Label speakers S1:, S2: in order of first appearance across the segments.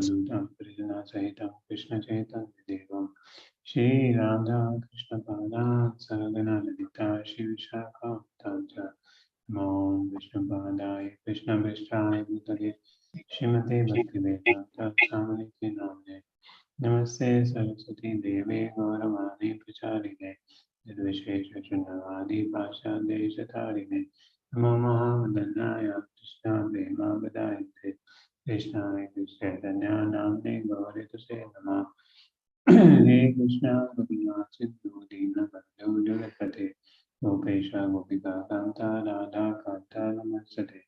S1: Samadhutam Parijana Sahitam Krishna Chaitanya Devam Shri Radha Krishna Pada Saragana Lalita Shri Vishakha Tanja Namo Vishnu Padaya Krishna Vishtaya Bhutale Shrimate Bhaktivedanta Swaminiti Namne Namaste Saraswati Devi Gauravani Pracharine Nirvishesha Shunnavadi Pasha Deshatarine Namo Mahamadanyaya Krishna Prema Vadayate Krishna Chaitanya Namne Gauri Tuse Nama Hare Krishna Gopinath Sindhu Dina Bandhu Jagapate Gopesha Gopika Kanta Radha Kanta Namaste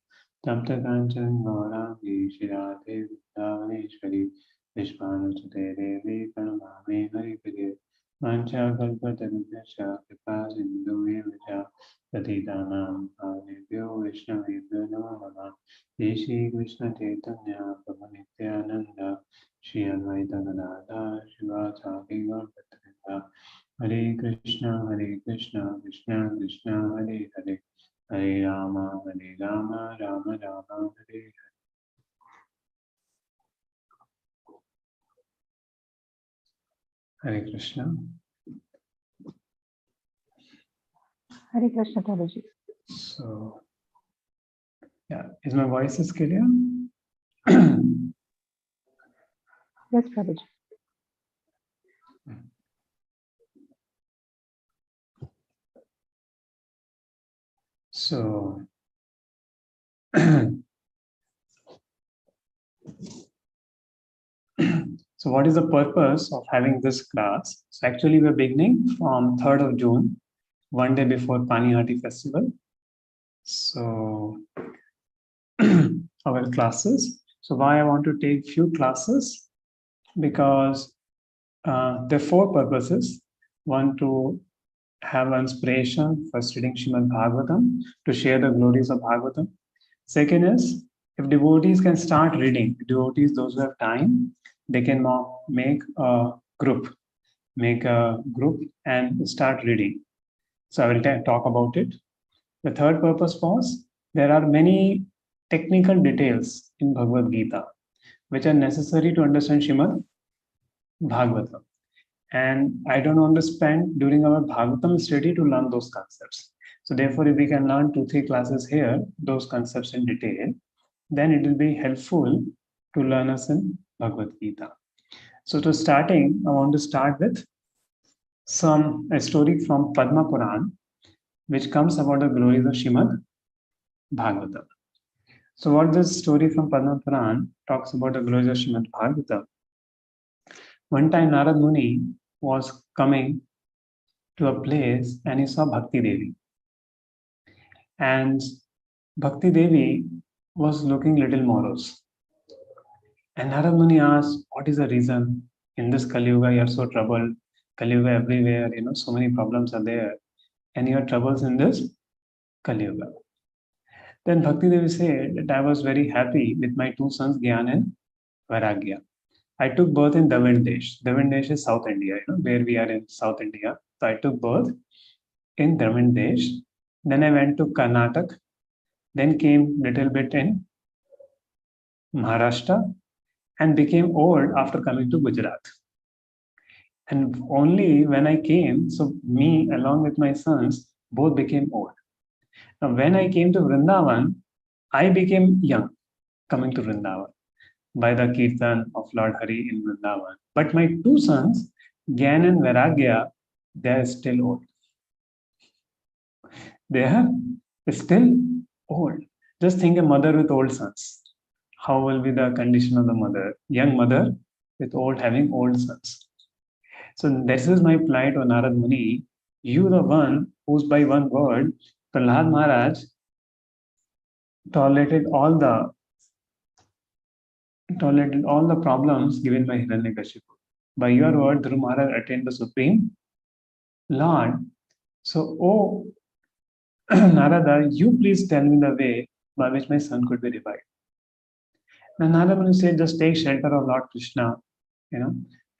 S1: Tamta Kanchan Gaurangi Shirate Vrindavaneshwari Vishwanusute Devi Pranamami Haripriye Mancha Kalpatarubhyascha Kripa Sindhu Evacha Patitanam Pavanebhyo Vaishnavebhyo Namo Namah Jai Shri Krishna Chaitanya Prabhu Nityananda Shri Advaita Gadadhar Srivasadi Gaurapatrika Hare Krishna Krishna Krishna Hare Hare Hare Rama Rama Rama Hare Hare Krishna.
S2: Hare Krishna, Prabhuji.
S1: So, yeah, is my voice is clear?
S2: Yes, Prabhuji.
S1: So, so what is the purpose of having this class? So actually we're beginning from 3rd of June, one day before Panihati festival. So our classes. So why I want to take few classes? Because there are 4 purposes. One, to have inspiration for studying Srimad Bhagavatam, to share the glories of Bhagavatam. Second is, if devotees can start reading, devotees, those who have time, they can make a group and start reading. So I will talk about it. The third purpose was, there are many technical details in Bhagavad Gita which are necessary to understand Srimad Bhagavatam. And I don't want to spend during our Bhagavatam study to learn those concepts. So therefore, if we can learn 2-3 classes here, those concepts in detail, then it will be helpful to learn us in Bhagavad Gita. So to starting, I want to start with a story from Padma Puran, which comes about the glories of Srimad Bhagavatam. So what this story from Padma Puran talks about the glories of Srimad Bhagavatam. One time Narad Muni was coming to a place and he saw Bhakti Devi. And Bhakti Devi was looking little morose. And Narad Muni asked, what is the reason? In this Kali Yuga, you are so troubled. Kali Yuga everywhere, so many problems are there. And you have troubles in this Kali Yuga. Then Bhakti Devi said that I was very happy with my 2 sons, Gyan and Vairagya. I took birth in Davandesh. Davandesh is South India, where we are in South India. So I took birth in Davandesh. Then I went to Karnataka. Then came little bit in Maharashtra and became old after coming to Gujarat. And only when I came, so me along with my sons, both became old. Now when I came to Vrindavan, I became young coming to Vrindavan by the Kirtan of Lord Hari in Vrindavan. But my 2 sons, Gyan and Vairagya, they are still old. They are still old. Just think a mother with old sons. How will be the condition of the mother? Young mother with having old sons. So this is my plight, O Narad Muni. You the one who's by one word, Prahlad Maharaj tolerated all the problems given by Hiranyakashipu. By your word, Dhruv Maharaj attained the Supreme Lord. So, oh Narada, you please tell me the way by which my son could be revived. Now Narada Muni said, just take shelter of Lord Krishna,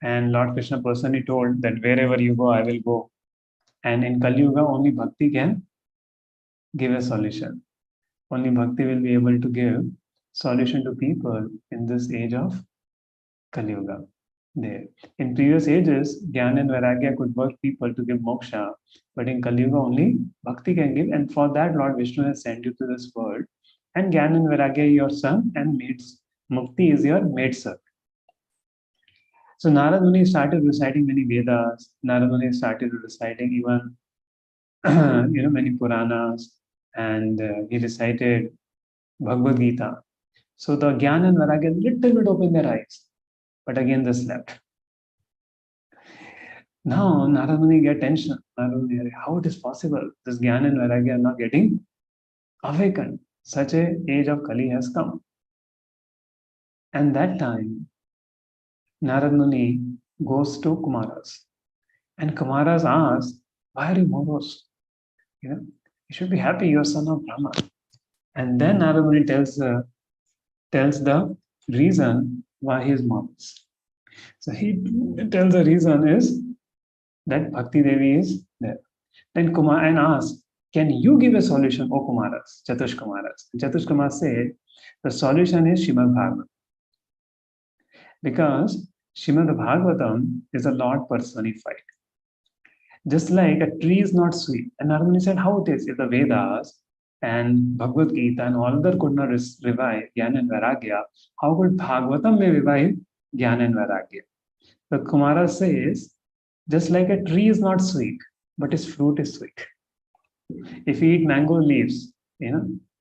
S1: and Lord Krishna personally told that wherever you go, I will go. And in Kali Yuga, only Bhakti can give a solution. Only Bhakti will be able to give solution to people in this age of Kali Yuga. There. In previous ages, Jnana and Vairagya could work people to give moksha, but in Kali Yuga only Bhakti can give, and for that Lord Vishnu has sent you to this world. And Jnana and Vairagya are your son, and Mukti is your maidservant. So Narad Muni started reciting many Vedas. Narad Muni started reciting even many Puranas, and he recited Bhagavad Gita. So the Jnana and Vairagya little bit opened their eyes, but again they slept. Now Narad Muni get tension. Narad Muni, how it is possible? This Jnana and Vairagya are not getting awakened. Such a age of Kali has come. And that time, Narad Muni goes to Kumaras. And Kumaras ask, why are you morose? You should be happy, you're son of Brahma. And then Narad Muni tells the reason why he is morose. So he tells the reason is that Bhakti Devi is there. Then Kumar and asks, can you give a solution, O Kumaras, Chatush Kumaras? Chatush Kumar said, the solution is Srimad Bhagavatam. Because Srimad Bhagavatam is a Lord personified. Just like a tree is not sweet. And Narad Muni said, how it is? If the Vedas and Bhagavad Gita and all other could not revive Jnana and Vairagya, how could Bhagavatam may revive Jnana and Vairagya? The Kumara says, just like a tree is not sweet, but its fruit is sweet. If you eat mango leaves,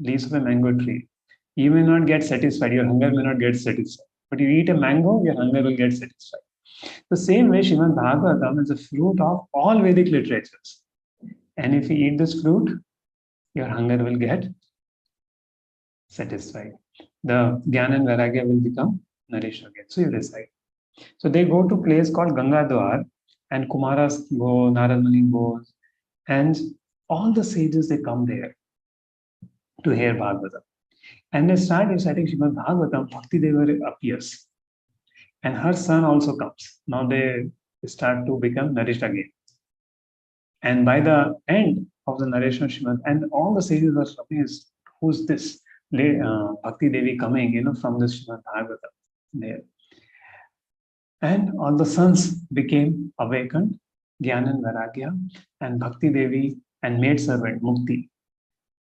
S1: leaves of a mango tree, you may not get satisfied, your hunger may not get satisfied. But you eat a mango, your hunger will get satisfied. The same way, Srimad Bhagavatam is a fruit of all Vedic literatures. And if you eat this fruit, your hunger will get satisfied. The Jnana and Vairagya will become nourished again. So you recite. So they go to a place called Gangadwar, and Kumaras go, Narad Muni goes, and all the sages, they come there to hear Bhagavatam. And they start reciting Srimad Bhagavatam, Bhakti Devi appears. And her son also comes. Now they start to become nourished again. And by the end of the narration of Srimad, and all the sages are surprised, who's this Bhakti Devi coming, from this Srimad Bhagavatam there. And all the sons became awakened, Jnana and Vairagya, and Bhakti Devi and maidservant Mukti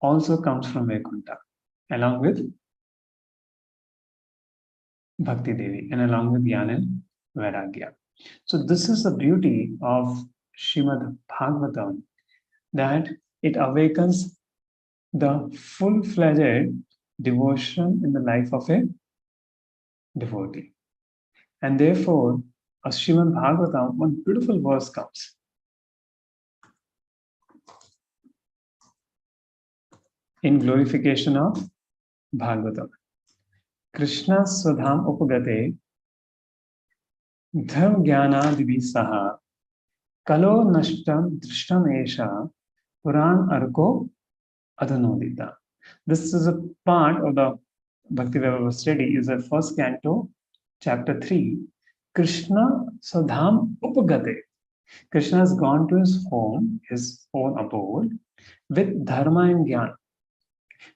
S1: also comes from Vaikuntha, along with Bhakti Devi and along with Jnana and Vairagya. So this is the beauty of Srimad Bhagavatam, that it awakens the full-fledged devotion in the life of a devotee. And therefore, a Srimad Bhagavatam, one beautiful verse comes. In glorification of Bhagavatam. Krishna Swadham Upagate Dhav Jnana Divisaha Kalo Nashtam Drishtam Esha Puran Arko Adhanodita. This is a part of the Bhakti Vaibhava study, is the first canto, chapter 3. Krishna Swadham Upagate. Krishna has gone to his home, his own abode, with dharma and jnana.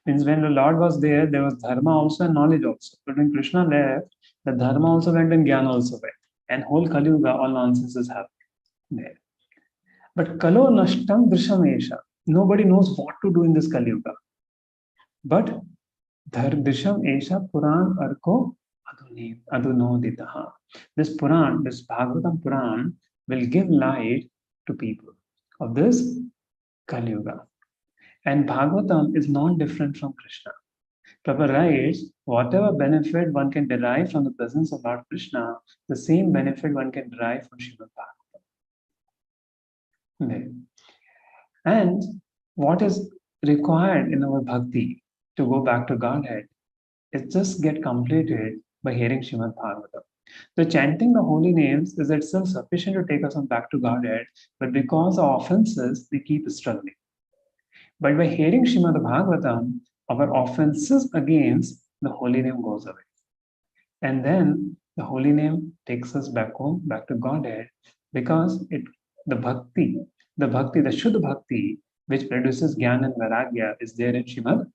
S1: Means when the Lord was there was dharma also and knowledge also. But when Krishna left, the dharma also went and jnana also went. And whole Kali Yuga, all nonsense is happening there. But Kalo Nashtam Drishamesha. Nobody knows what to do in this Kali Yuga. But Drisham Esha Puran Arko Adunoditaha. This Puran, this Bhagavatam Puran, will give light to people of this Kali Yuga. And Bhagavatam is not different from Krishna. Prabhupada writes, whatever benefit one can derive from the presence of Lord Krishna, the same benefit one can derive from Srimad Bhagavatam. And what is required in our bhakti to go back to Godhead, it just get completed by hearing Srimad Bhagavatam. So chanting the holy names is itself sufficient to take us on back to Godhead, but because of offenses, we keep struggling. But by hearing Srimad Bhagavatam, our offenses against the holy name goes away. And then the holy name takes us back home, back to Godhead, because the bhakti, the Shuddha Bhakti, which produces Jnana and Vairagya, is there in Srimad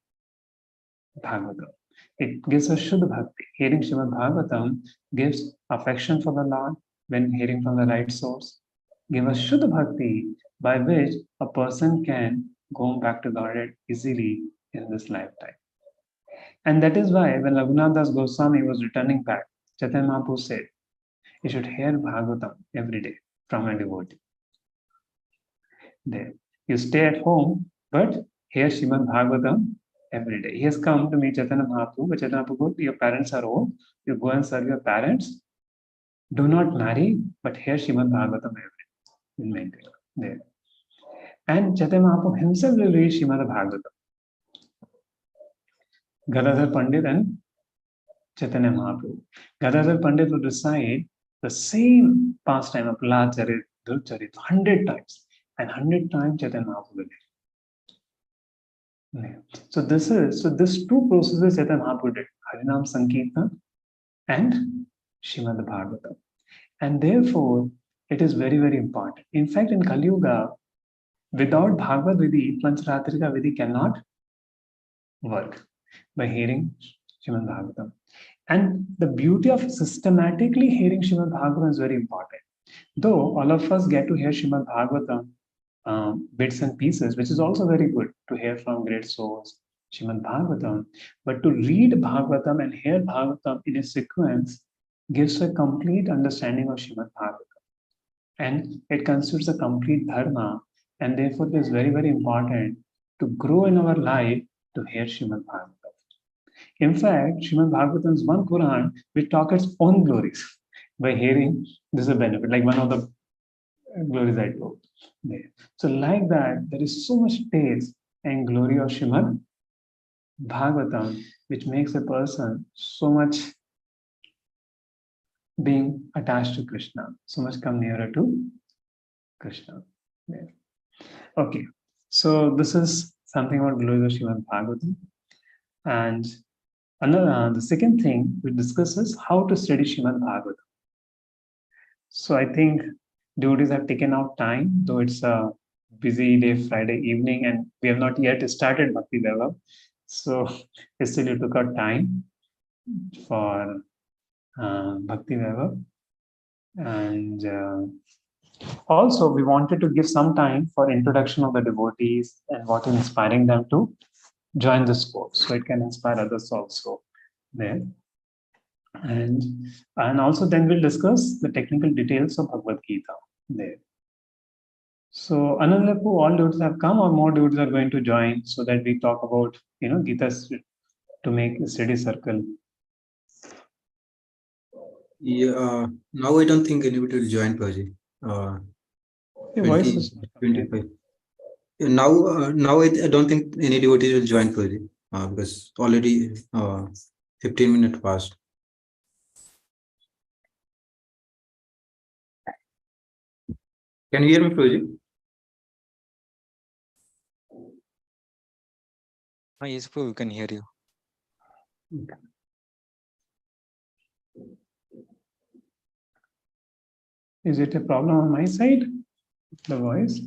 S1: Bhagavatam. It gives us Shuddha Bhakti. Hearing Srimad Bhagavatam gives affection for the Lord when hearing from the right source. Give us Shuddha Bhakti by which a person can go back to Godhead easily in this lifetime. And that is why when Raghunath Das Goswami was returning back, Chaitanya Mahaprabhu said, you should hear Bhagavatam every day from a devotee. There. You stay at home, but hear Srimad Bhagavatam every day. He has come to meet Chaitanya Mahaprabhu, but Chaitanya Mahaprabhu, your parents are old, you go and serve your parents. Do not marry, but hear Srimad Bhagavatam every day. Will make it there. And Chaitanya Mahaprabhu himself will read Srimad Bhagavatam. Gadadhar Pandit and Chaitanya Mahaprabhu. Gadadhar Pandit will recite the same pastime of Prahlad Charit, Dhruv Charit 100 times. And 100 times Chaitanya Mahaprabhu will read. So this two processes Chaitanya Mahaprabhu did, Harinam Sankirtan and Srimad Bhagavatam. And therefore, it is very, very important. In fact, in Kali Yuga, without Bhagavad Vidhi, Pancharatrika Vidhi cannot work by hearing Srimad Bhagavatam. And the beauty of systematically hearing Srimad Bhagavatam is very important. Though all of us get to hear Srimad Bhagavatam bits and pieces, which is also very good to hear from great souls, Srimad Bhagavatam, but to read Bhagavatam and hear Bhagavatam in a sequence gives a complete understanding of Srimad Bhagavatam. And it constitutes a complete dharma, and therefore it is very, very important to grow in our life to hear Srimad Bhagavatam. In fact, Srimad Bhagavatam is one Quran which talks its own glories. By hearing, this is a benefit, like one of the glories I told there. So like that, there is so much taste and glory of Srimad Bhagavatam, which makes a person so much being attached to Krishna, so much come nearer to Krishna. There. Okay, so this is something about glories of Srimad Bhagavatam. And another, the second thing we discuss is how to study Srimad Bhagavatam. So I think devotees have taken out time, though it's a busy day, Friday evening, and we have not yet started Bhakti Vaibhav. So still you took out time for Bhakti Vaibhav. And also we wanted to give some time for introduction of the devotees and what is inspiring them to join this course. So it can inspire others also there. And also then we'll discuss the technical details of Bhagavad Gita there. So Anandapu, all devotees have come or more devotees are going to join so that we talk about, Gita to make a steady circle.
S3: Yeah, now I don't think anybody will join, Prabhuji.
S1: Your voice is
S3: 25. Now I don't think any devotees will join, Prabhuji, because already 15 minutes passed. Can you hear me, Prabhuji?
S4: Yes, Prabhu, we can hear you.
S1: Okay. Is it a problem on my side, the voice?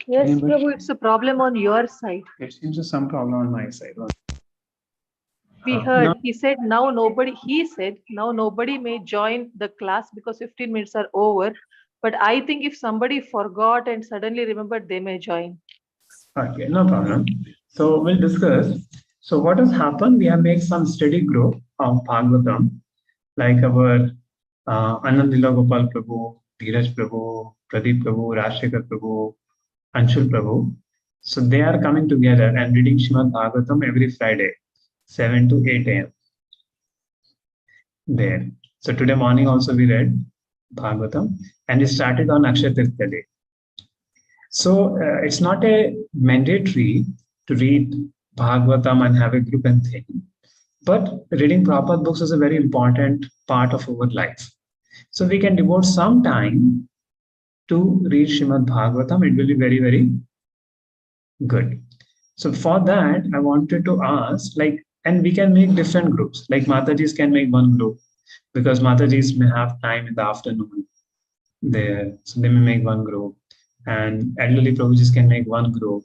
S2: Yes,
S1: Anybody?
S2: Prabhu, it's a problem on your side.
S1: It seems to some problem on my side.
S2: We heard, he said now nobody may join the class because 15 minutes are over. But I think if somebody forgot and suddenly remembered, they may join.
S1: Okay, no problem. So we'll discuss. So what has happened? We have made some steady growth of Bhagavatam, like our Anand Lila Gopal Prabhu, Dheeraj Prabhu, Pradeep Prabhu, Rashekar Prabhu, Anshul Prabhu. So they are coming together and reading Srimad Bhagavatam every Friday, 7 to 8 a.m. there. So today morning also we read Bhagavatam and we started on Akshaya Tirtha Day. So it's not a mandatory to read Bhagavatam and have a group and thing, but reading proper books is a very important part of our life. So we can devote some time to read Srimad Bhagavatam. It will be very, very good. So for that, I wanted to ask, and we can make different groups, like Matajis can make one group, because Matajis may have time in the afternoon there, so they may make one group, and elderly Prabhujis can make one group.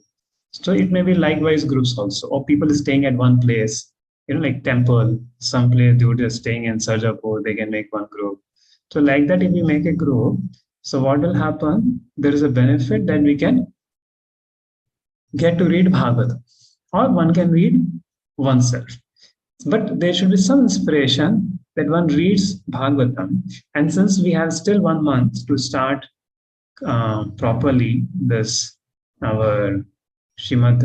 S1: So it may be likewise groups also, or people staying at one place, like temple, some place devotees are staying in Sarjapur, they can make one group. So like that, if we make a group, so what will happen? There is a benefit that we can get to read Bhagavatam, or one can read oneself. But there should be some inspiration that one reads Bhagavatam. And since we have still 1 month to start properly this our Srimad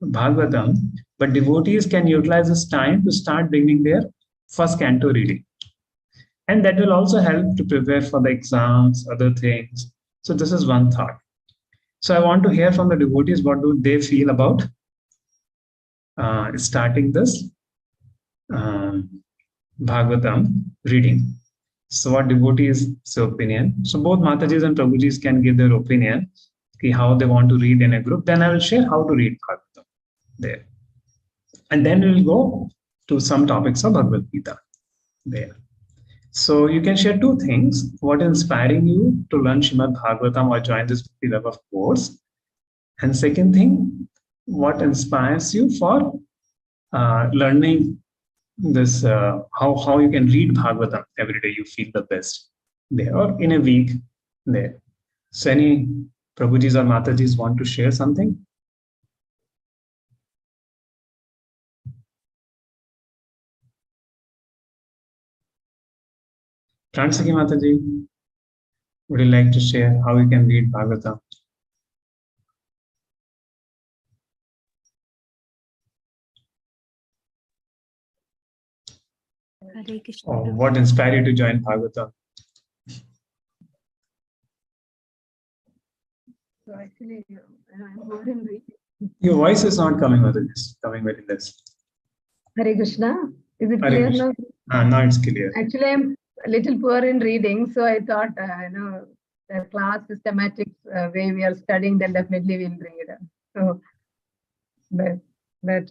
S1: Bhagavatam, but devotees can utilize this time to start beginning their first canto reading. And that will also help to prepare for the exams, other things. So this is one thought. So I want to hear from the devotees, what do they feel about starting this Bhagavatam reading. So what devotees' opinion? So both Matajis and Prabhujis can give their opinion, how they want to read in a group. Then I will share how to read Bhagavatam there. And then we will go to some topics of Bhagavad Gita there. So you can share two things. What is inspiring you to learn Srimad Bhagavatam or join this Bhakti course? And second thing, what inspires you for learning this, how you can read Bhagavatam every day, you feel the best there, or in a week there. So any Prabhujis or Matajis want to share something? Transaki Mataji, would you like to share how you can read Bhagavatam?
S5: Hare Krishna.
S1: Or what inspired you to join Bhagavatam?
S5: So actually, I'm good in reading.
S1: Your voice is not coming, Mataji. It's coming very less.
S5: Hare Krishna. Is it
S1: Hare
S5: clear
S1: Krishna.
S5: now?
S1: Now it's clear.
S5: Actually, I'm a little poor in reading, so I thought, the class systematic way we are studying, then definitely we'll read. So that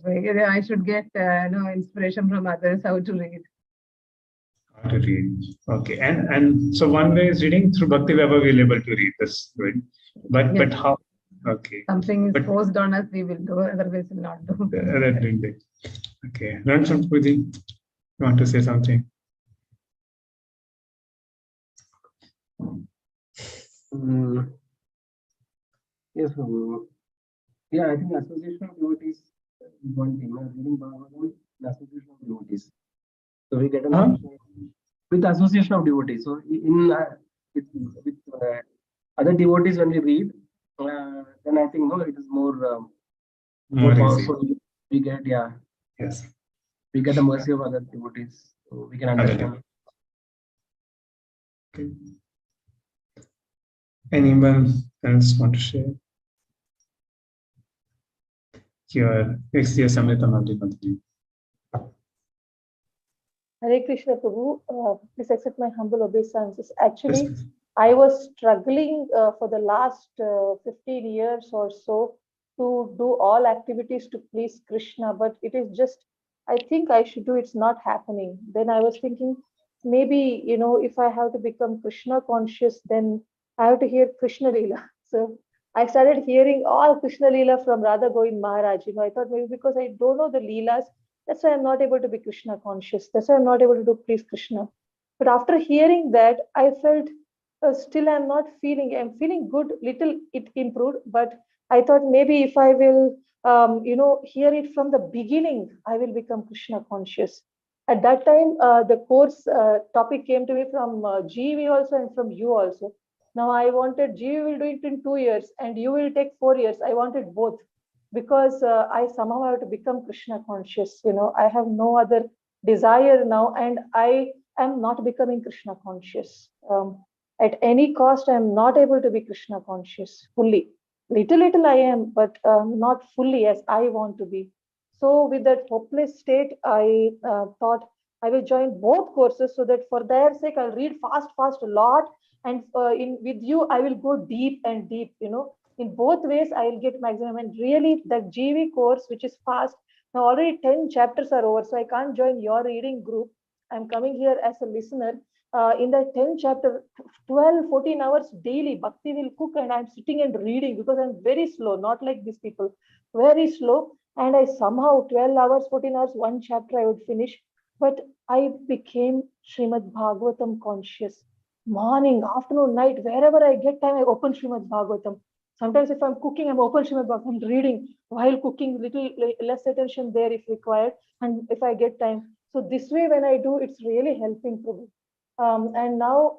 S5: way, I should get inspiration from others how to read.
S1: How to read. Okay. And so one way is reading through Bhakti Vaibhav, we'll able to read this. Good. But
S5: Yes.
S1: how? Okay.
S5: Something is
S1: But-
S5: forced on us, we will do. Otherwise, we'll not do.
S1: Okay. Ranjan Puji, you want to say something?
S6: Yes, yeah, I think association of devotees is one thing. Reading Bhagavatam, the association of devotees. So we get an
S1: Huh?
S6: opportunity with association of devotees. So with other devotees, when we read, then I think it is more
S1: More easy.
S6: powerful. We get
S1: Yes.
S6: we get the mercy of other devotees, so we can
S1: Other
S6: understand.
S1: Okay. Anyone else want to share? Your Samrita Mataji.
S2: Hare Krishna Prabhu, please accept my humble obeisances. Actually,
S1: Yes.
S2: I was struggling for the last 15 years or so to do all activities to please Krishna, but it is just, I think I should do, it's not happening. Then I was thinking, maybe, if I have to become Krishna conscious, then I have to hear Krishna Leela. So I started hearing all Krishna Leela from Radha Govind Maharaj. I thought maybe because I don't know the Leelas, that's why I'm not able to be Krishna conscious. That's why I'm not able to do please Krishna. But after hearing that, I felt still I'm feeling good, little it improved, but I thought maybe if I will, hear it from the beginning, I will become Krishna conscious. At that time, the course topic came to me from GV also and from you also. Now I wanted GV will do it in 2 years and you will take 4 years. I wanted both because I somehow have to become Krishna conscious. I have no other desire now, and I am not becoming Krishna conscious. At any cost, I am not able to be Krishna conscious fully. Little I am, but not fully as I want to be. So with that hopeless state, I thought I will join both courses so that for their sake, I'll read fast a lot. And with you, I will go deep and deep, in both ways, I'll get maximum. And really that GV course, which is fast, now already 10 chapters are over. So I can't join your reading group. I'm coming here as a listener. In that 10 chapter, 12, 14 hours daily, Bhakti will cook and I'm sitting and reading because I'm very slow, not like these people, very slow. And I somehow 12 hours, 14 hours, one chapter I would finish. But I became Srimad Bhagavatam conscious. Morning, afternoon, night, wherever I get time, I open Srimad Bhagavatam. Sometimes if I'm cooking, I'm open Srimad Bhagavatam, reading while cooking, little less attention there if required, and if I get time. So this way, when I do, it's really helping Prabhu. And now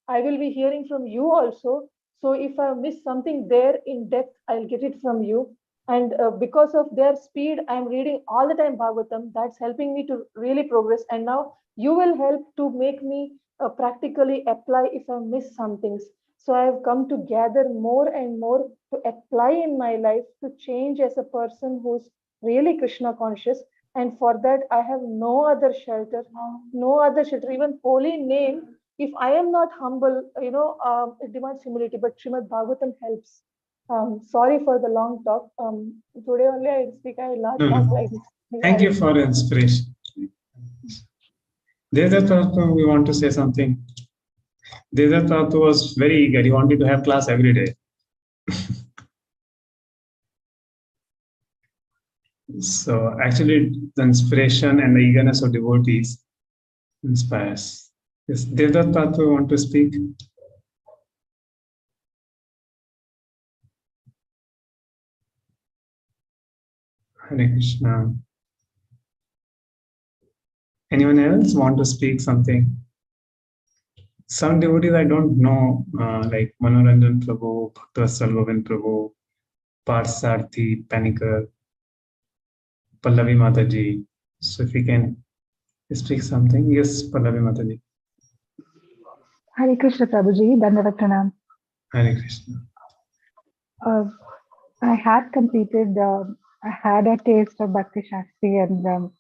S2: I will be hearing from you also. So if I miss something there in depth, I'll get it from you. And because of their speed, I'm reading all the time Bhagavatam. That's helping me to really progress. And now you will help to make me practically apply if I miss some things. So I've come to gather more and more to apply in my life to change as a person who's really Krishna conscious. And for that, I have no other shelter, no other shelter, even holy name. If I am not humble, it demands humility, but Srimad Bhagavatam helps. Sorry for the long talk. Today only I speak a large
S1: No,
S2: talk
S1: no.
S2: like this.
S1: Thank you for inspiration. Devdutt Tatu, we want to say something. Devdutt Tatu was very eager. He wanted to have class every day. So actually, the inspiration and the eagerness of devotees inspires. Yes, Devdutt Tatu want to speak? Hare Krishna. Anyone else want to speak something? Some devotees I don't know, like Manoranjan Prabhu, Bhaktivasal Govind Prabhu, Parsarthi, Panikar, Pallavi Mataji. So if you can speak something. Yes, Pallavi Mataji.
S7: Hare Krishna Prabhuji, Dandavat Pranam.
S1: Hare Krishna.
S7: I had completed, I had a taste of Bhakti Shastri, and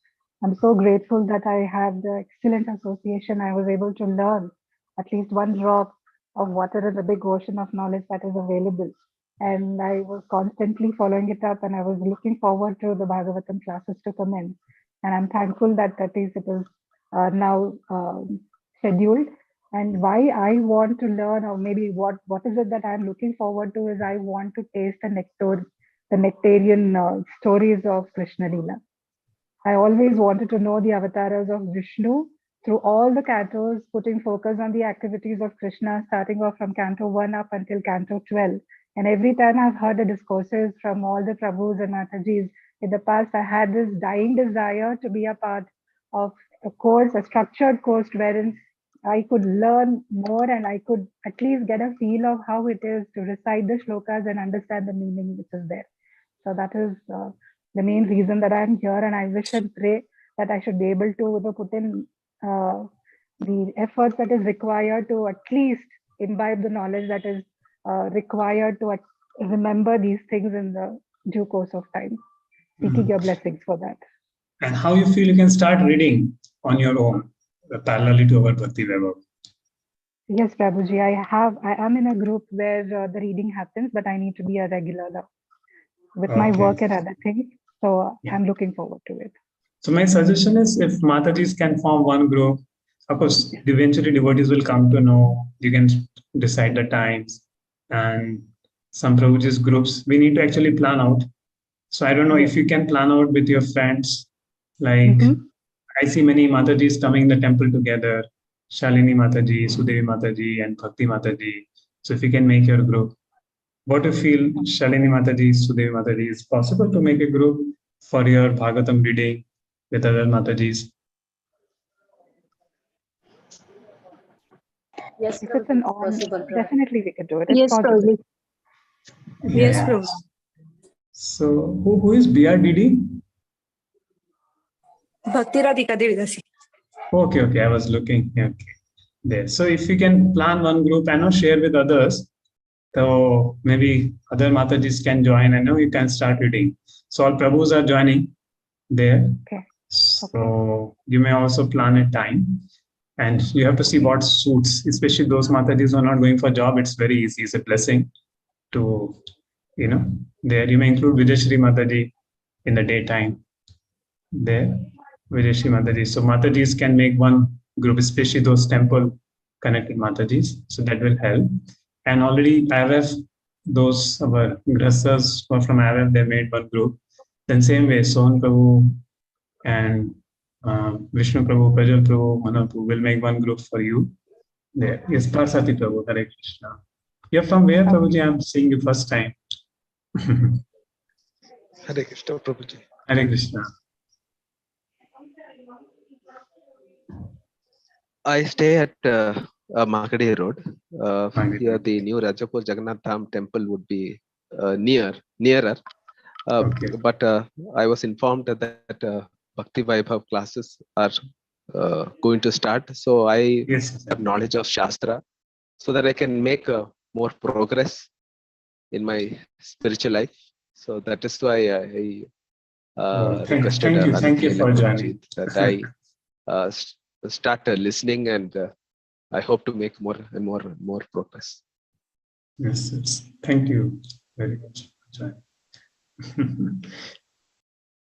S7: I'm so grateful that I had the excellent association. I was able to learn at least one drop of water in the big ocean of knowledge that is available. And I was constantly following it up, and I was looking forward to the Bhagavatam classes to come in. And I'm thankful that it is now scheduled. And why I want to learn, or maybe what is it that I'm looking forward to, is I want to taste the nectarian stories of Krishna Leela. I always wanted to know the avatars of Vishnu through all the cantos, putting focus on the activities of Krishna, starting off from Canto 1 up until Canto 12. And every time I've heard the discourses from all the Prabhus and Matajis in the past, I had this dying desire to be a part of a course, a structured course wherein I could learn more and I could at least get a feel of how it is to recite the shlokas and understand the meaning which is there. So that is the main reason that I'm here, and I wish and pray that I should be able to put in the efforts that is required to at least imbibe the knowledge that is required to remember these things in the due course of time. Seeking your blessings for that.
S1: And how you feel you can start reading on your own, parallelly to our Bhakti Vaibhav?
S7: Yes, Prabhuji, I am in a group where the reading happens, but I need to be a regular now with my work and other things. So I'm looking forward to it.
S1: So my suggestion is, if Matajis can form one group, of course, eventually devotees will come to know, you can decide the times, and some Prabhuji's groups, we need to actually plan out. So I don't know if you can plan out with your friends, like I see many Matajis coming in the temple together, Shalini Mataji, Sudevi Mataji, and Bhakti Mataji. So if you can make your group, what do you feel, Shalini Mataji, Sudevi Mataji, is possible to make a group for your Bhagavatam reading with other Matajis?
S8: Yes,
S7: If it's an
S8: possible.
S7: definitely we can do it.
S8: Yes, Prabhuji. Yes,
S1: Yeah.
S8: Prabhuji.
S1: So who is BRDD?
S8: Bhakti Radhika Devidasi.
S1: Okay, I was looking. Okay, there. So if you can plan one group and share with others, so maybe other Matajis can join. I know you can start reading. So all Prabhus are joining there.
S7: Okay.
S1: So you may also plan a time, and you have to see what suits, especially those Matajis who are not going for job. It's very easy. It's a blessing to, there you may include Vijayashri Mataji in the daytime. There, Vijayashri Mataji. So Matajis can make one group, especially those temple connected Matajis. So that will help. And already IVF, those our Grasas who are from IVF, they made one group. Then same way, Son Prabhu and Vishnu Prabhu, Prajal Prabhu, Manu Prabhu will make one group for you. There. Yes, Parsati Prabhu, Hare Krishna. You're from where, Prabhuji? I'm seeing you first time.
S9: Hare Krishna, Prabhuji.
S1: Hare Krishna.
S9: I stay at Makadi Road.
S1: Makadi.
S9: Here, the new Rajapur Jagannath Dham temple would be nearer.
S1: Okay.
S9: But I was informed that Bhakti Vaibhav classes are going to start. So I
S1: Yes.
S9: have knowledge of Shastra so that I can make more progress in my spiritual life. So that is why I requested
S1: thank you
S9: Anuki
S1: for
S9: and
S1: joining.
S9: Prabhuji that I start listening, and I hope to make more and more progress.
S1: Yes, yes. Thank you very much for joining.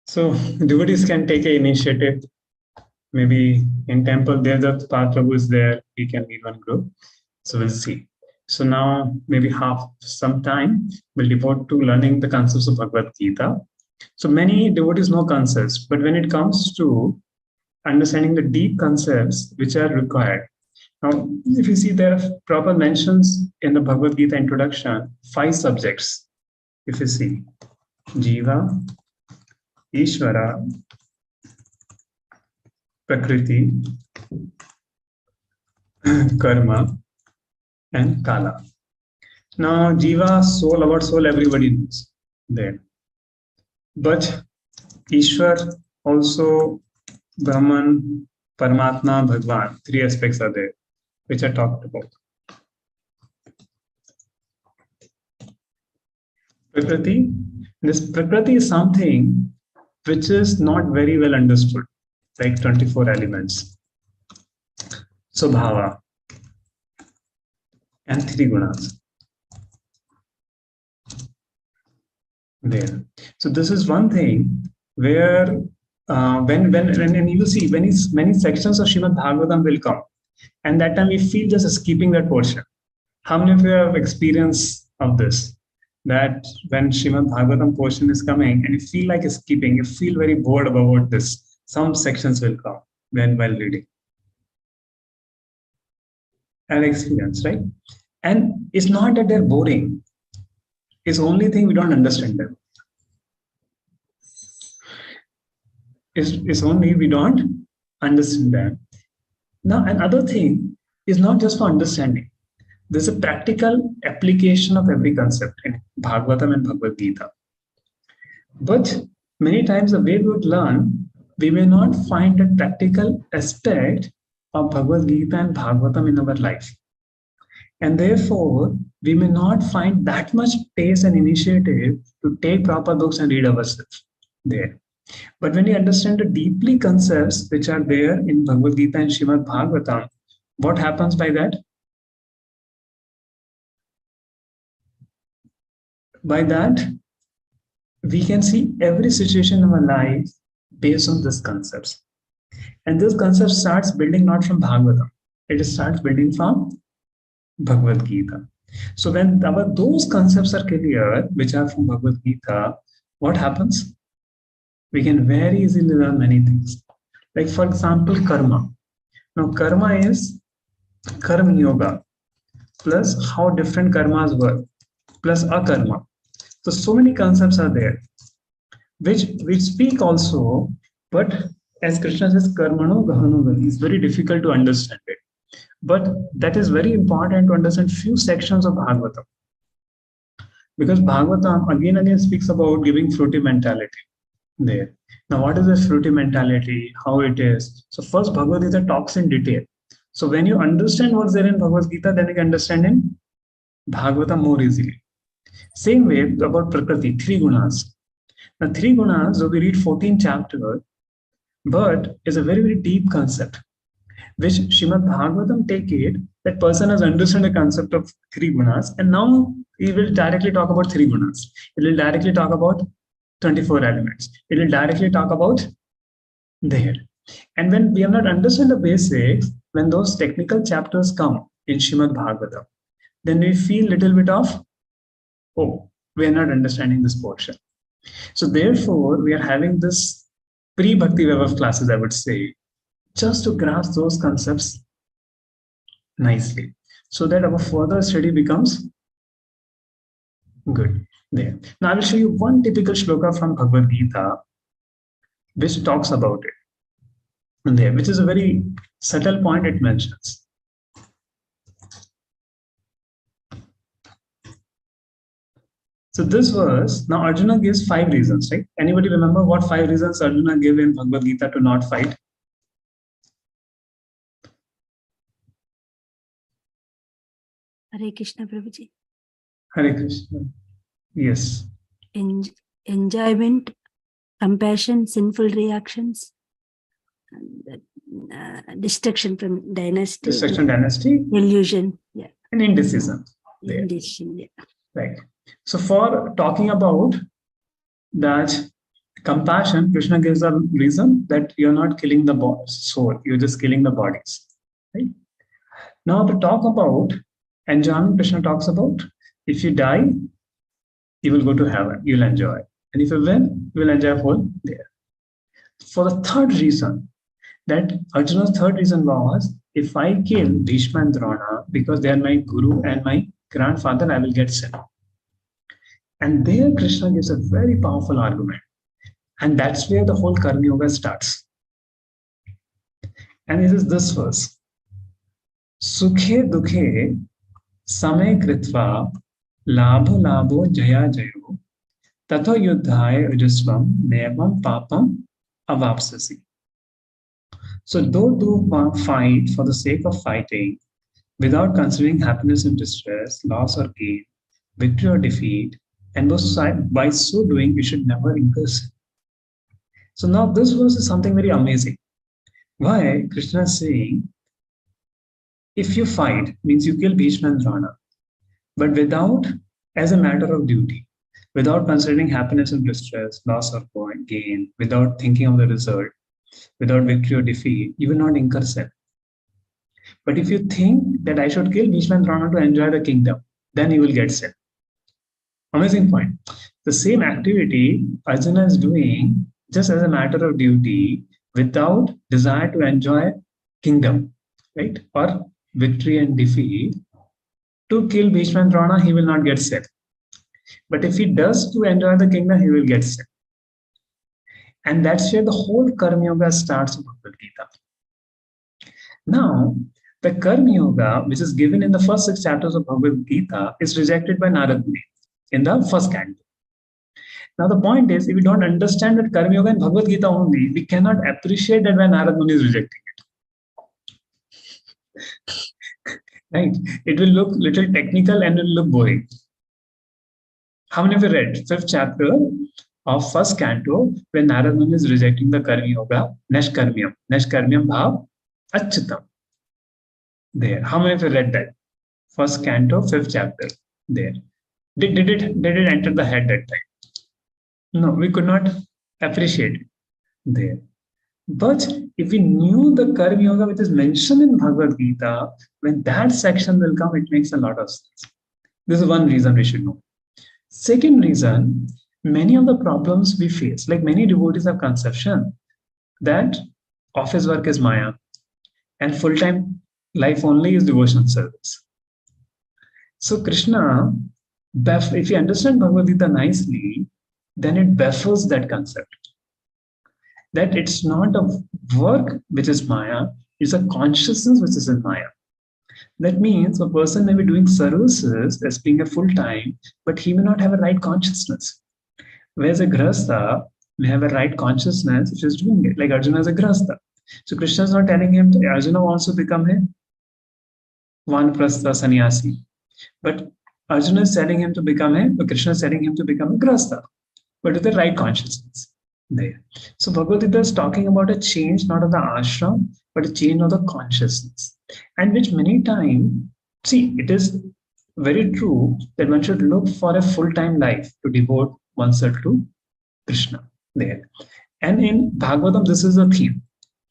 S1: So devotees can take an initiative. Maybe in temple, there's a Path Prabhu is there. We can lead one group. So we'll see. So now maybe some time we'll devote to learning the concepts of Bhagavad Gita. So many devotees know concepts, but when it comes to understanding the deep concepts which are required. Now, if you see, there are proper mentions in the Bhagavad Gita introduction, 5 subjects. If you see, Jiva, Ishvara, Prakriti, Karma, and Kala. Now, Jiva, soul, about soul, everybody knows there. But Ishwar, also Brahman, Paramatma, Bhagwan, 3 aspects are there, which are talked about. Prakriti, this Prakriti is something which is not very well understood, like 24 elements. Subhava and 3 gunas. There. So this is one thing where when you will see many sections of Srimad Bhagavatam will come, and that time we feel just skipping that portion. How many of you have experience of this? That when Srimad Bhagavatam portion is coming and you feel like skipping, you feel very bored about this. Some sections will come while reading. An experience, right? And it's not that they're boring. It's only thing we don't understand them. It's only we don't understand them. Now, another thing is not just for understanding. There's a practical application of every concept in Bhagavatam and Bhagavad Gita. But many times the way we would learn, we may not find a practical aspect of Bhagavad Gita and Bhagavatam in our life. And therefore, we may not find that much pace and initiative to take proper books and read ourselves there. But when you understand the deeply concepts which are there in Bhagavad Gita and Srimad Bhagavatam, what happens by that? By that, we can see every situation in our life based on these concepts. And this concept starts building not from Bhagavatam. It starts building from Bhagavad Gita. So when those concepts are clear, which are from Bhagavad Gita, what happens? We can very easily learn many things. Like for example, karma. Now karma is karma yoga plus how different karmas work plus akarma. So many concepts are there, which speak also, but as Krishna says, karmano gahano gati. It's very difficult to understand it. But that is very important to understand few sections of Bhagavatam. Because Bhagavatam again speaks about giving fruity mentality there. Now, what is the fruity mentality? How it is? So first Bhagavad Gita talks in detail. So when you understand what's there in Bhagavad Gita, then you can understand in Bhagavatam more easily. Same way about Prakriti, 3 gunas. Now 3 gunas, so we read 14 chapters, but it's a very, very deep concept, which Srimad Bhagavatam take it, that person has understood the concept of 3 gunas, and now he will directly talk about 3 gunas. It will directly talk about 24 elements. It will directly talk about there. And when we have not understood the basics, when those technical chapters come in Srimad Bhagavatam, then we feel little bit of, oh, we are not understanding this portion. So therefore, we are having this pre-Bhakti Vaibhav classes, I would say, just to grasp those concepts nicely, so that our further study becomes good. There. Now I will show you one typical shloka from Bhagavad Gita, which talks about it. And there, which is a very subtle point it mentions. So this verse, now Arjuna gives 5 reasons, right? Anybody remember what 5 reasons Arjuna gave in Bhagavad Gita to not fight?
S8: Hare Krishna Prabhuji.
S1: Hare Krishna. Yes.
S8: Enjoyment, compassion, sinful reactions, and destruction from dynasty.
S1: Destruction dynasty.
S8: Illusion. Yeah.
S1: And indecision. There.
S8: Indecision. Yeah.
S1: Right. So for talking about that compassion, Krishna gives a reason that you're not killing the soul, you're just killing the bodies. Right? Now to talk about enjoyment, Krishna talks about if you die, you will go to heaven, you'll enjoy. And if you win, you will enjoy whole there. For the third reason, that Arjuna's third reason was, if I kill Bhishma and Drona because they are my guru and my grandfather, I will get sin. And there Krishna gives a very powerful argument. And that's where the whole Karma Yoga starts. And it is this verse. Sukhe dukhe samay kritva labho labho jaya jayo tato yuddhaya ujasvam nevam papam avapsasi. So those who fight for the sake of fighting without considering happiness and distress, loss or gain, victory or defeat, and by so doing, you should never incur sin. So now this verse is something very amazing. Why? Krishna is saying, if you fight, means you kill Bhishma and Drona, but without, as a matter of duty, without considering happiness and distress, loss or gain, without thinking of the result, without victory or defeat, you will not incur sin. But if you think that I should kill Bhishma and Drona to enjoy the kingdom, then you will get sin. Amazing point. The same activity Arjuna is doing just as a matter of duty without desire to enjoy kingdom, right? Or victory and defeat. To kill Bhishma and Drona, he will not get sin. But if he does to enjoy the kingdom, he will get sin. And that's where the whole Karma Yoga starts in Bhagavad Gita. Now, the Karma Yoga, which is given in the first 6 chapters of Bhagavad Gita, is rejected by Narad Muni in the first canto. Now the point is, if we don't understand that Karma Yoga in Bhagavad Gita only, we cannot appreciate that when Narad Muni is rejecting it. Right? It will look little technical and it will look boring. How many of you read 5th chapter of first canto when Narad Muni is rejecting the Karma Yoga? Nashkarmyam bhav achyutam. There. How many of you read that? First canto, 5th chapter. There. Did it enter the head that time? No, we could not appreciate it there. But if we knew the Karma Yoga which is mentioned in Bhagavad Gita, when that section will come, it makes a lot of sense. This is one reason we should know. Second reason, many of the problems we face, like many devotees have conception that office work is Maya and full-time life only is devotional service. So Krishna, if you understand Bhagavad Gita nicely, then it baffles that concept. That it's not a work which is Maya, it's a consciousness which is in Maya. That means a person may be doing services as being a full-time, but he may not have a right consciousness. Whereas a grahastha may have a right consciousness which is doing it, like Arjuna is a grahastha. So Krishna is not telling him, Arjuna wants to become a vanaprastha sannyasi. But Arjuna is telling him to become Krishna is telling him to become a grahastha, but with the right consciousness. There. So Bhagavad Gita is talking about a change not of the ashram, but a change of the consciousness. And which many times, see, it is very true that one should look for a full-time life to devote oneself to Krishna. There. And in Bhagavatam, this is a theme,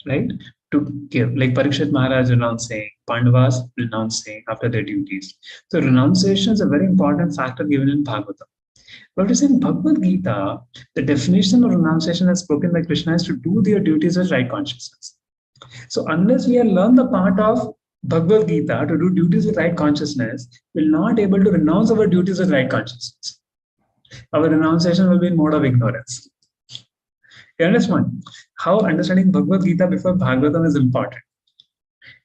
S1: right? To give, like Parikshit Maharaj renouncing, Pandavas renouncing after their duties. So renunciation is a very important factor given in Bhagavatam. But it's in Bhagavad Gita, the definition of renunciation as spoken by Krishna is to do their duties with right consciousness. So unless we have learned the part of Bhagavad Gita to do duties with right consciousness, we're not able to renounce our duties with right consciousness. Our renunciation will be in mode of ignorance. You understand how understanding Bhagavad Gita before Bhagavatam is important.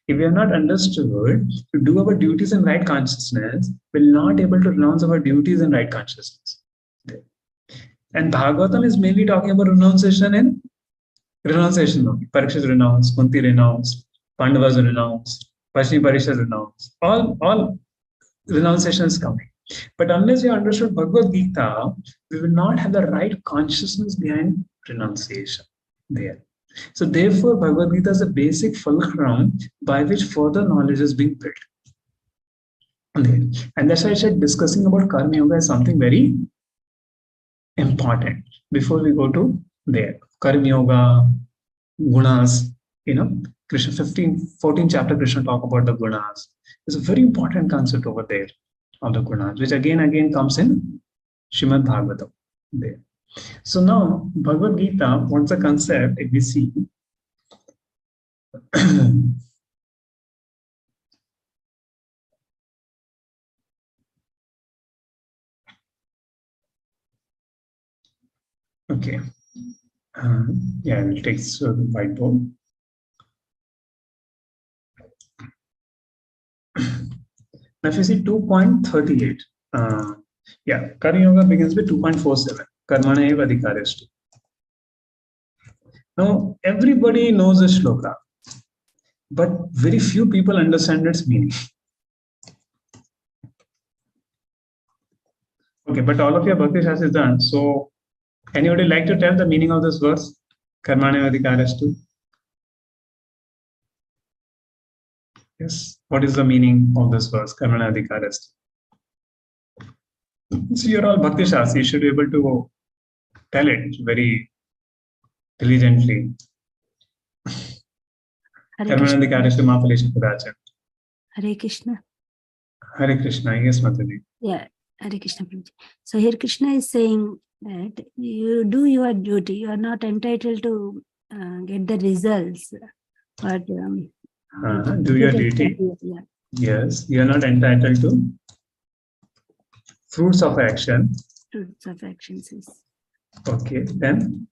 S1: If we are not understood to do our duties in right consciousness, we're not able to renounce our duties in right consciousness. And Bhagavatam is mainly talking about renunciation and renunciation. Parikshit renounced, Kunti renounced, Pandavas renounced, Pashni Parishad renounced. All renunciation is coming. But unless you understood Bhagavad Gita, we will not have the right consciousness behind renunciation there. So therefore, Bhagavad Gita is a basic fulcrum by which further knowledge is being built. Okay. And that's why I said discussing about Karma Yoga is something very important before we go to there. Karma Yoga, Gunas, Krishna 14 chapter Krishna talk about the Gunas. It's a very important concept over there of the Gunas, which again comes in Srimad Bhagavatam there. So now Bhagavad Gita, what's the concept? If we see okay. Yeah, I will take the whiteboard. Now, if you see 2.38, Karma Yoga begins with 2.47. Karmana eva adhikarestu. Now, everybody knows this shloka, but very few people understand its meaning. Okay, but all of your Bhakti Shastra is done. So, anybody like to tell the meaning of this verse? Karmana eva adhikarestu. Yes, what is the meaning of this verse? Karmana adhikarestu. So, you're all Bhakti Shastra. You should be able to tell it very diligently.
S8: Hare Krishna.
S1: Hare
S8: Krishna.
S1: Hare Krishna. Yes, Mataji.
S8: Yeah, Hare Krishna. Prabhuji. So here Krishna is saying that you do your duty. You are not entitled to get the results. But
S1: do your duty.
S8: Yeah.
S1: Yes, you are not entitled to fruits of action.
S8: Fruits of actions. Yes.
S1: Okay, then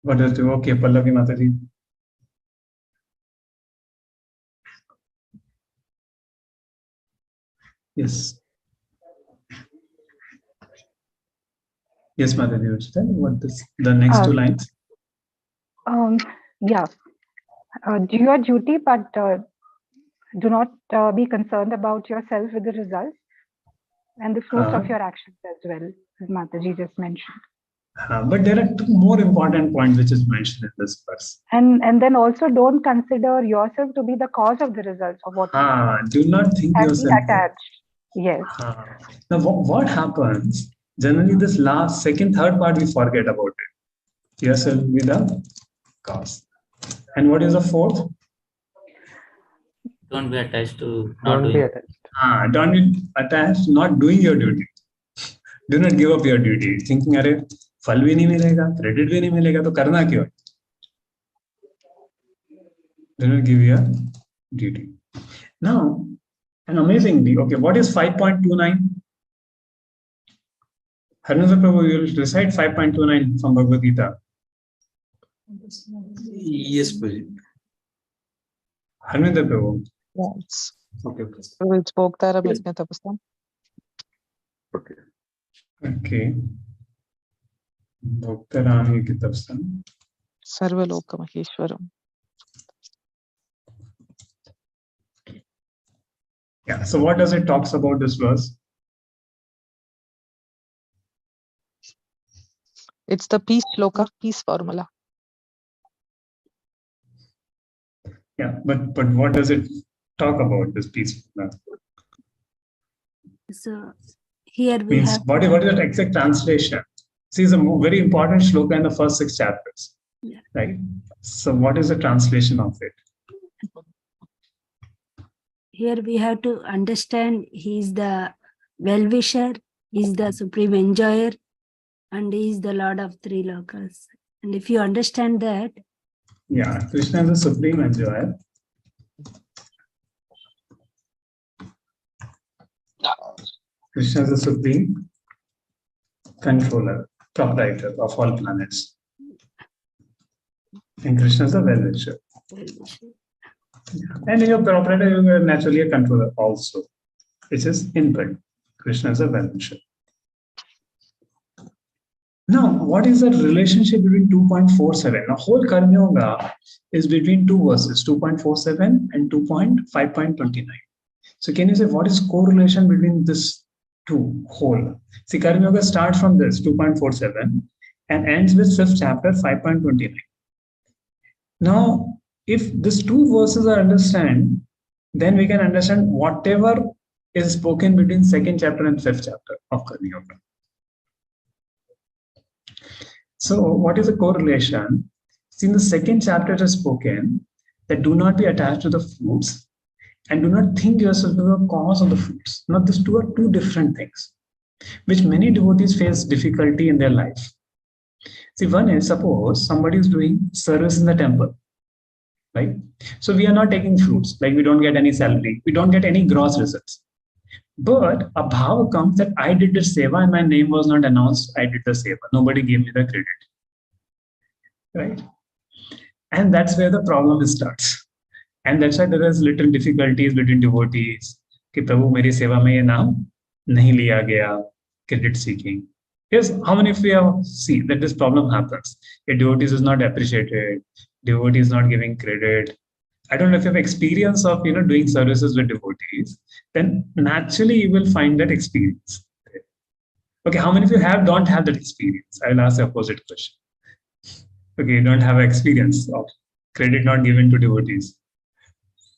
S1: what does do? Okay, Pallavi Mataji. Yes. Yes, Mataji. What is the next two lines?
S7: Yeah. Do your duty, but do not be concerned about yourself with the results and the fruits of your actions as well, as Mataji just mentioned.
S1: But there are two more important points which is mentioned in this verse.
S7: And then also don't consider yourself to be the cause of the results of what
S1: do not think
S7: and
S1: yourself
S7: be attached. Yes.
S1: Now what happens? Generally, this last, second, third part we forget about it. Yourself will be the cause. And what is the fourth?
S10: Don't be attached to
S6: Don't be attached.
S1: Don't be attached, not doing your duty. Do not give up your duty. Thinking, अरे फल भी नहीं मिलेगा, credit भी नहीं मिलेगा, तो करना क्यों? Do not give your duty. Now, and amazingly, okay, what is 5.29? Harnasa Prabhu, you will recite 5.29 from Bhagavad Gita.
S3: Yes, Prabhuji.
S1: Harnasa Prabhu.
S11: Yes.
S3: Okay.
S11: It's Bhoktaram Yajnatapasam.
S3: Okay.
S1: Okay. Bhaktarami Kitapsam.
S11: Sarvaloka Maheshwaram.
S1: Yeah, so what does it talks about this verse?
S11: It's the peace shloka, peace formula.
S1: Yeah, but what does it talk about, this peace?
S8: So here we
S1: Means
S8: have
S1: what is the exact translation? See, it's a very important shloka in the first 6 chapters.
S8: Yeah.
S1: Right? So what is the translation of it?
S8: here we have to understand he is the well-wisher, he is the supreme enjoyer, and he is the Lord of three lokas. And if you understand that,
S1: Yeah, Krishna is the supreme enjoyer. Krishna is the supreme controller, proprietor of all planets. And Krishna is the well-wisher.
S8: well-wisher.
S1: And in your proprietor, you are naturally a controller also, which is input. Krishna is a well-wisher. Now, what is the relationship between 2.47? Now, whole Karma Yoga is between two verses, 2.47 and 2.5.29. So can you say what is correlation between this two whole? See, Karma Yoga starts from this 2.47 and ends with 5th chapter 5.29. Now, if these two verses are understood, then we can understand whatever is spoken between 2nd chapter and 5th chapter of Karma Yoga. So what is the correlation? See, in the 2nd chapter it is spoken that do not be attached to the fruits and do not think yourself to the cause of the fruits. Now these two are two different things, which many devotees face difficulty in their life. See, one is, suppose somebody is doing service in the temple, right? So we are not taking fruits, like we don't get any salary, we don't get any gross results. But a bhava comes that I did the seva and my name was not announced, I did the seva. Nobody gave me the credit. Right? And that's where the problem starts. And that's why there is little difficulties between devotees. Ki Prabhu, meri seva mein ye naam nahi liya gaya, credit seeking. Yes, how many of you have seen that this problem happens? A devotee is not appreciated, devotee is not giving credit. I don't know if you have experience of doing services with devotees, then naturally you will find that experience. Okay, how many of you don't have that experience? I will ask the opposite question. Okay, you don't have experience of credit not given to devotees.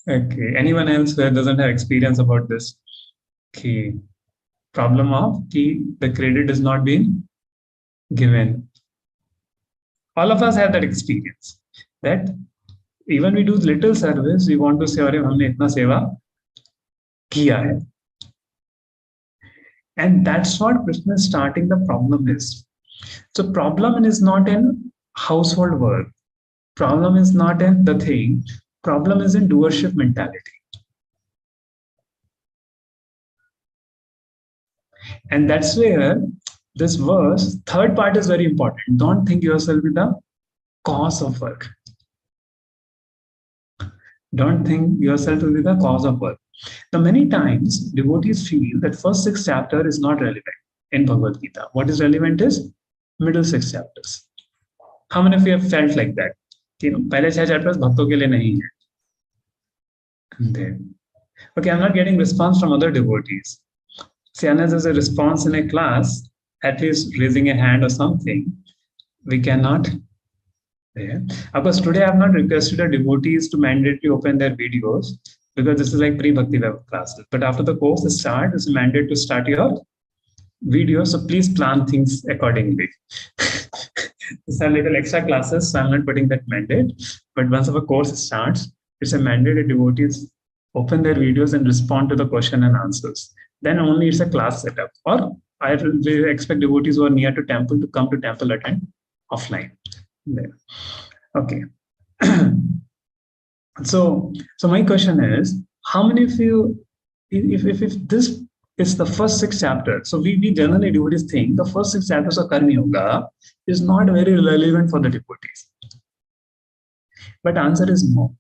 S1: Okay, anyone else who doesn't have experience about this? Okay, problem of the credit is not being given. All of us have that experience. That even we do little service, we want to say, "Arey, humne itna seva kiya hai." And that's what Krishna is starting the problem is. So problem is not in household work. Problem is not in the thing. Problem is in doership mentality. And that's where this verse, third part is very important. Don't think yourself with the cause of work. Don't think yourself to be the cause of work. Now, many times devotees feel that first 6 chapter is not relevant in Bhagavad Gita. What is relevant is middle 6 chapters. How many of you have felt like that? Pehle 6 chapters bhakton ke liye nahi hai. Okay, I'm not getting response from other devotees. See, unless there's a response in a class, at least raising a hand or something, we cannot. Of course, today I have not requested the devotees to mandatorily open their videos because this is like pre-bhakti web classes. But after the course starts, it's a mandate to start your video. So please plan things accordingly. These are little extra classes, so I'm not putting that mandate. But once our course starts, it's a mandate that devotees open their videos and respond to the question and answers. Then only it's a class setup. Or I will expect devotees who are near to temple to come to temple attend offline. There. Okay. So my question is, how many of you, if this is the first 6 chapters, so we generally devotees think the first 6 chapters of Karma Yoga is not very relevant for the devotees. But answer is no.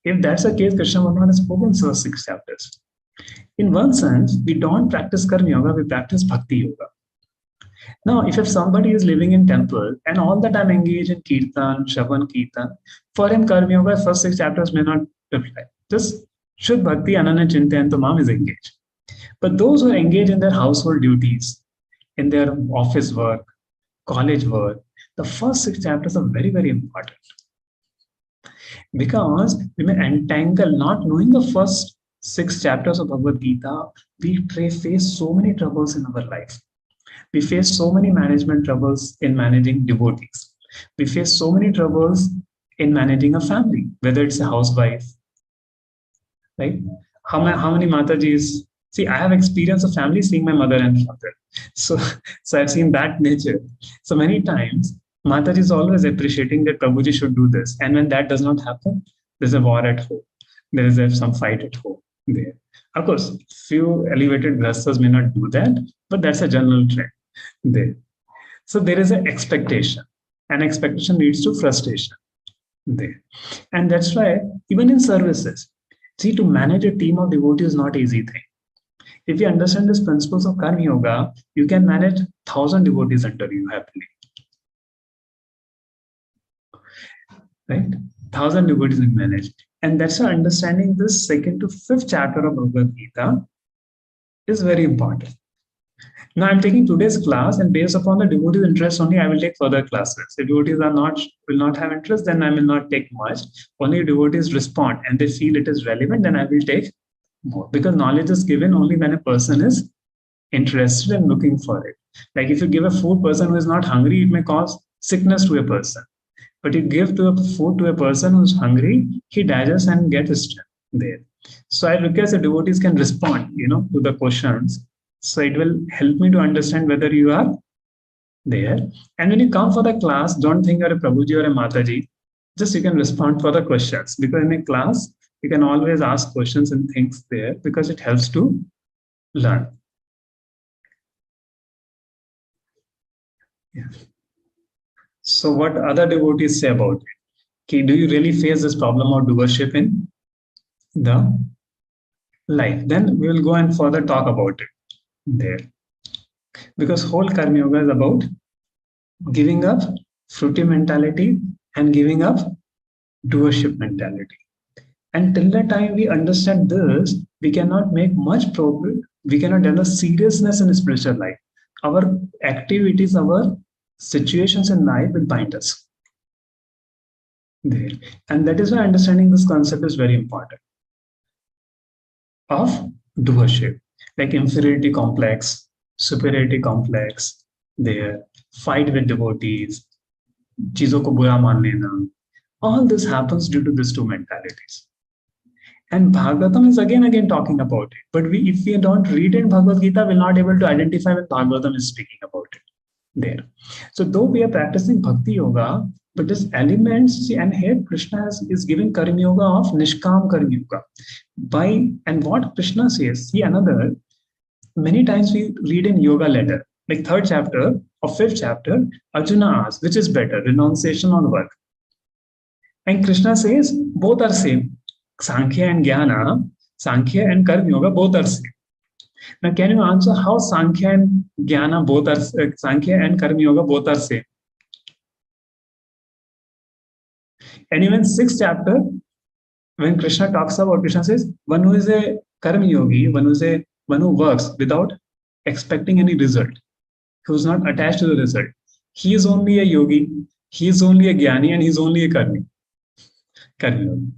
S1: If that's the case, Krishna would not have spoken first 6 chapters. In one sense, we don't practice Karma Yoga, we practice Bhakti Yoga. Now, if somebody is living in temple and all the time engaged in Kirtan, Shravan, Kirtan, for him Karma Yoga, first 6 chapters may not apply. Just Shuddha Bhakti, Ananya Chintayan Tamam is engaged. But those who are engaged in their household duties, in their office work, college work, the first 6 chapters are very, very important. Because we may entangle, not knowing the first 6 chapters of Bhagavad Gita, we face so many troubles in our life. We face so many management troubles in managing devotees. We face so many troubles in managing a family, whether it's a housewife, right? How many Matajis See, I have experience of family seeing my mother and father. So I've seen that nature. So many times, Mataji is always appreciating that Prabhuji should do this. And when that does not happen, there's a war at home. There is some fight at home there. Of course, few elevated grastas may not do that, but that's a general trend there. So there is an expectation, and expectation leads to frustration there. And that's why even in services, see, to manage a team of devotees is not an easy thing. If you understand these principles of Karma Yoga, you can manage 1,000 devotees under you happily. Right? 1,000 devotees you manage. And that's why understanding this 2nd to 5th chapter of Bhagavad Gita is very important. Now I'm taking today's class, and based upon the devotees' interest only, I will take further classes. If devotees will not have interest, then I will not take much. Only if devotees respond and they feel it is relevant, then I will take more. Because knowledge is given only when a person is interested and looking for it. Like if you give a food person who is not hungry, it may cause sickness to a person. But you give food to a person who is hungry, he digests and gets strength there. So I request the devotees can respond, to the questions. So it will help me to understand whether you are there. And when you come for the class, don't think you're a Prabhuji or a Mataji. Just you can respond for the questions. Because in a class, you can always ask questions and things there because it helps to learn. Yeah. So what other devotees say about it? Okay, do you really face this problem of doership in the life? Then we will go and further talk about it there. Because whole Karma Yoga is about giving up fruity mentality and giving up doership mentality. And till the time we understand this, we cannot make much progress. We cannot develop seriousness in spiritual life. Our activities, our situations in life will bind us there. And that is why understanding this concept is very important of doership, like inferiority complex, superiority complex, there, fight with devotees, cheezon ko bura maan lena. All this happens due to these two mentalities. And Bhagavatam is again talking about it. But if we don't read in Bhagavad Gita, we're not able to identify when Bhagavatam is speaking about it there. So though we are practicing Bhakti Yoga, but this elements, and here Krishna is giving Karma Yoga of Nishkam Karma Yoga. And what Krishna says, see another, many times we read in yoga letter, like 3rd chapter or 5th chapter, Arjuna asks, which is better, renunciation or work? And Krishna says, both are same. Sankhya and Jnana, Sankhya and Karma Yoga, both are same. Now, can you answer how Sankhya and Jnana both are, Sankhya and Karma Yoga both are same? And even 6th chapter, when Krishna talks about, Krishna says, one who is a Karma Yogi, one who works without expecting any result, who is not attached to the result. He is only a yogi, he is only a Jnani, and he is only a Karmi. Yogi.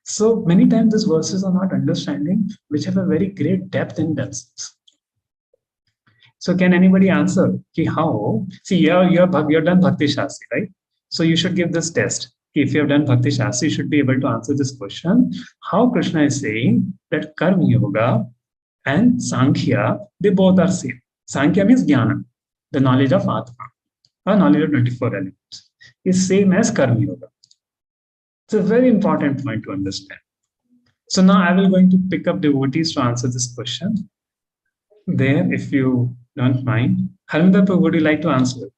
S1: So many times these verses are not understanding, which have a very great depth in themselves. So can anybody answer? How? See, you have done Bhakti Shastri, right? So you should give this test. If you have done Bhakti Shastri, you should be able to answer this question. How Krishna is saying that Karma Yoga and Sankhya, they both are same. Sankhya means Jnana, the knowledge of Atma, or knowledge of 24 elements, is same as Karma Yoga. It's a very important point to understand. So now I will going to pick up devotees to answer this question. There, if you don't mind. Harminder, would you like to answer?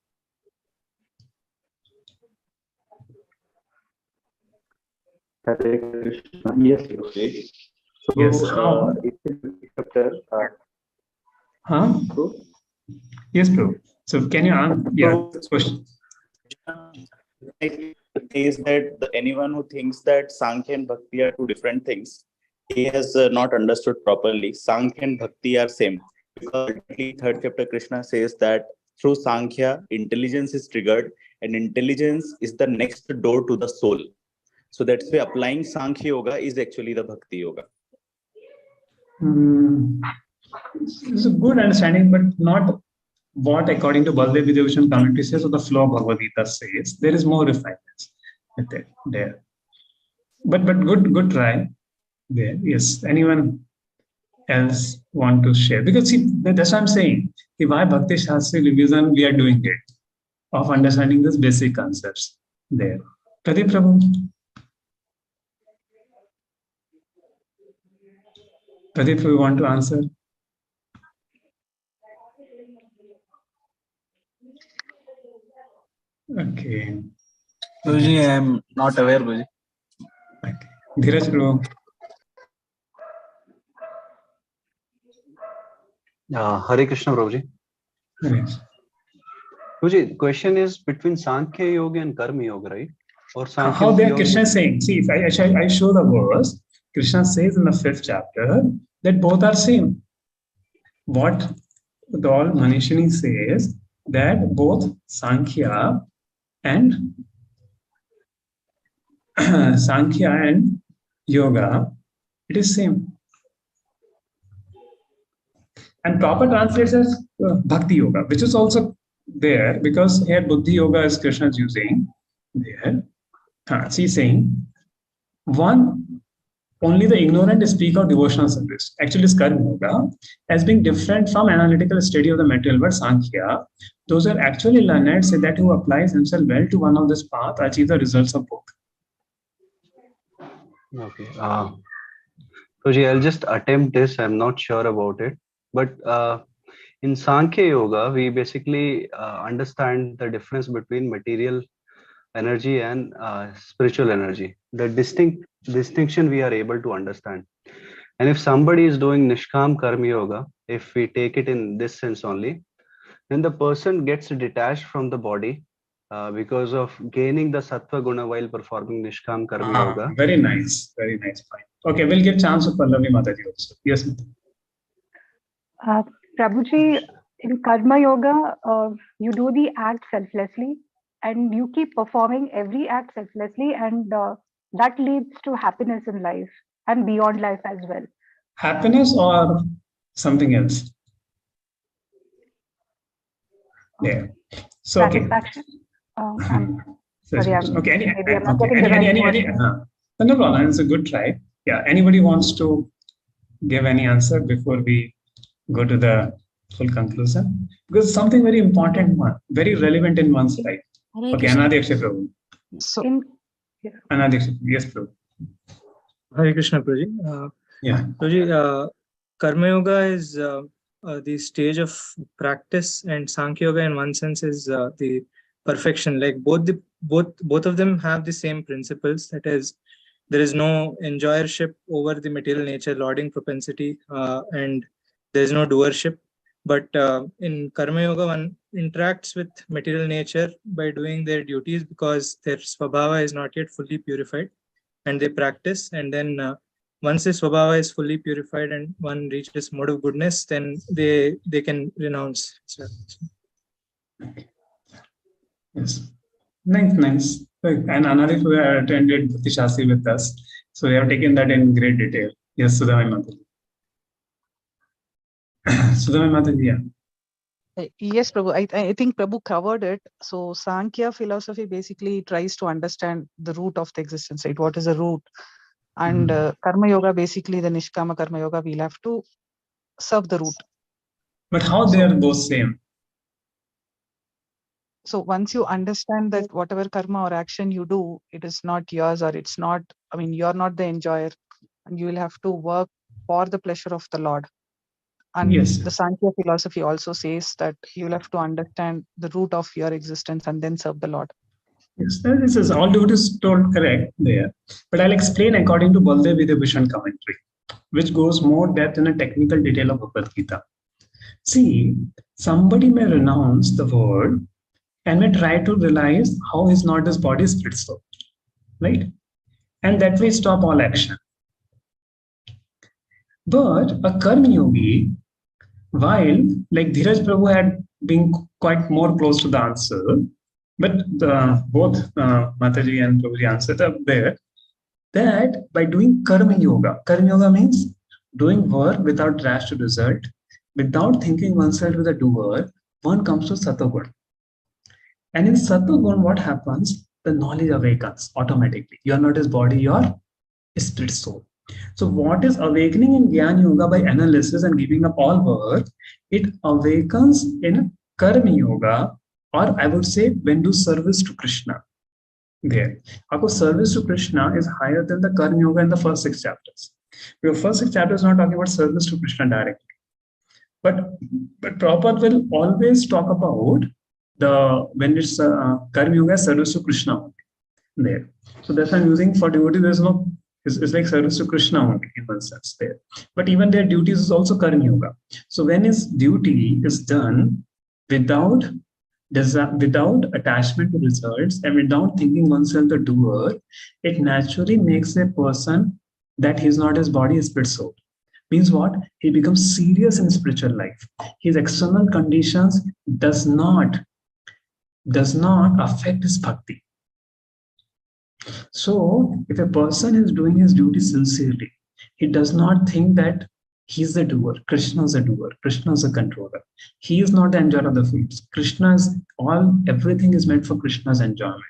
S10: Hare Krishna. Yes, okay. So,
S1: Yes, how?
S10: Chapter,
S1: So? Yes, bro. So can you answer this question?
S10: Is that anyone who thinks that Sankhya and Bhakti are two different things, he has not understood properly. Sankhya and Bhakti are same. Because in 3rd chapter, Krishna says that through Sankhya, intelligence is triggered, and intelligence is the next door to the soul. So that's why applying Sankhya Yoga is actually the Bhakti Yoga.
S1: It's a good understanding, but not what according to Baldev Vidyabhushan commentary says or the flow of Bhagavad Gita says. There is more refinements there. But good try there. Yes. Anyone else want to share? Because see, that's what I'm saying. Why Bhakti Shastri revision we are doing it, of understanding these basic concepts there. Pradeep Prabhu. Pradeep, you want to answer? Okay.
S12: Guruji, I am not aware, Guruji.
S1: Okay. Dheeraj Prabhu.
S13: Hare Krishna, Prabhuji.
S1: Yes.
S13: Prabhuji, the question is between Sankhya Yoga and Karma Yoga, right? Or Sankhya
S1: How there
S13: Yoga-
S1: Krishna is saying, see, if I show the verse, Krishna says in the 5th chapter that both are same. What the all Manishini says that both Sankhya and Sankhya and Yoga, it is same. And proper translation is Bhakti Yoga, which is also there because here Buddhi Yoga is Krishna is using there. She's saying one, only the ignorant speak of devotional service. Actually, it's Karma Yoga as being different from analytical study of the material world, Sankhya. Those are actually learned say that who applies himself well to one of this path achieve the results of both.
S13: Okay. Prabhuji, I'll just attempt this. I'm not sure about it. But in Sankhya Yoga, we basically understand the difference between material energy and spiritual energy. The distinction we are able to understand. And if somebody is doing Nishkam Karma Yoga, if we take it in this sense only, then the person gets detached from the body because of gaining the Sattva Guna while performing Nishkam Karma Yoga.
S1: Very nice. Very nice. Fine. Okay, we'll give chance to Pallavi Mataji also. Yes.
S7: Prabhuji, in Karma Yoga, you do the act selflessly and you keep performing every act selflessly, and that leads to happiness in life and beyond life as well.
S1: Happiness or something else? Yeah. So, okay.
S7: Satisfaction.
S1: Sorry,
S7: I'm-
S1: okay.
S7: maybe I'm not getting the right word.
S1: No problem. It's a good try. Yeah. Anybody wants to give any answer before we go to the full conclusion? Because something very important one, very relevant in one's life.
S8: Hare
S1: Okay,
S8: Krishna.
S1: Anadyaksha Prabhu.
S11: So,
S1: Anadyaksha, yes, Prabhu.
S14: Hare Krishna, Prabhuji.
S1: Yeah.
S14: Prabhuji, Karma Yoga is the stage of practice, and Sankhya Yoga, in one sense, is the perfection. Like both of them have the same principles. That is, there is no enjoyership over the material nature, lauding propensity, and there is no doership. But in Karma Yoga, one interacts with material nature by doing their duties because their svabhava is not yet fully purified, and they practice. And then once the svabhava is fully purified and one reaches mode of goodness, then they can renounce.
S1: Yes. Nice. And Anadyaksha who attended Bhakti Shastri with us. So they have taken that in great detail. Yes, Sudhamai Mataji. Sudhamai Mataji, yeah.
S11: Yes, Prabhu. I think Prabhu covered it. So Sankhya philosophy basically tries to understand the root of the existence, right? What is the root? And Karma Yoga, basically the Nishkama Karma Yoga, we'll have to serve the root.
S1: But how they are both same?
S11: So once you understand that whatever karma or action you do, it is not yours, or it's not, I mean, you're not the enjoyer, and you will have to work for the pleasure of the Lord. And
S1: Yes.
S11: the Sankhya philosophy also says that you will have to understand the root of your existence and then serve the Lord.
S1: Yes, this is all you is told correct there. But I'll explain according to Baldev Vidya commentary, which goes more depth in a technical detail of Bhagavad Gita. See, somebody may renounce the word and may try to realize how is not his body spirit soul, right? And that way stop all action. But a Karma Yogi, while like Dheeraj Prabhu had been quite more close to the answer, but both Mataji and Prabhuji answered up there, that by doing Karma Yoga means doing work without rash to result, without thinking oneself as a doer, one comes to Sattva-gun. And in Sattva-gun, what happens? The knowledge awakens automatically. You are not his body, you are spirit soul. So what is awakening in Jnana Yoga by analysis and giving up all work? It awakens in Karma Yoga, or I would say when do service to Krishna. There, our service to Krishna is higher than the Karma Yoga in the first 6 chapters. Your first 6 chapters are not talking about service to Krishna directly. But Prabhupada will always talk about when it's Karma Yoga, service to Krishna only. There. So that's why I'm using for devotees, there's no, it's like service to Krishna only in one sense there. But even their duties is also Karma Yoga. So when his duty is done without attachment to results and without thinking oneself the doer, it naturally makes a person that he's not his body, his spirit, soul. Means what? He becomes serious in spiritual life. His external conditions does not affect his bhakti. So if a person is doing his duty sincerely, he does not think that he's the doer, Krishna is the doer, Krishna is the controller. He is not the enjoyer of the fruits. Everything is meant for Krishna's enjoyment.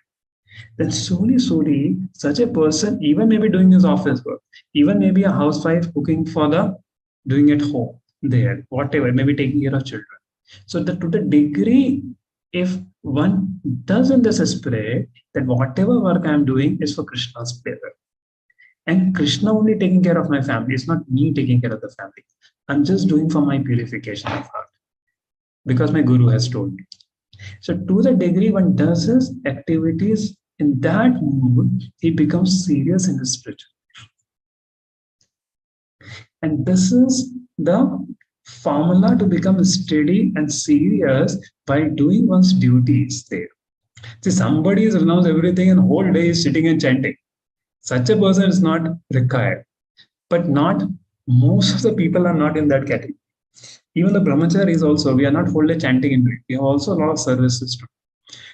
S1: Then slowly, such a person, even maybe doing his office work, even maybe a housewife cooking doing at home, there, whatever, maybe taking care of children. So to the degree, if one does in this spirit, that whatever work I'm doing is for Krishna's pleasure. And Krishna only taking care of my family, it's not me taking care of the family. I'm just doing for my purification of heart, because my Guru has told me. So to the degree one does his activities in that mood, he becomes serious in his spiritual life. And this is the formula to become steady and serious by doing one's duties there. See, somebody is renounced everything and whole day is sitting and chanting. Such a person is not required. But not most of the people are not in that category. Even the brahmacharis also, we are not wholly chanting into it. We have also a lot of services too.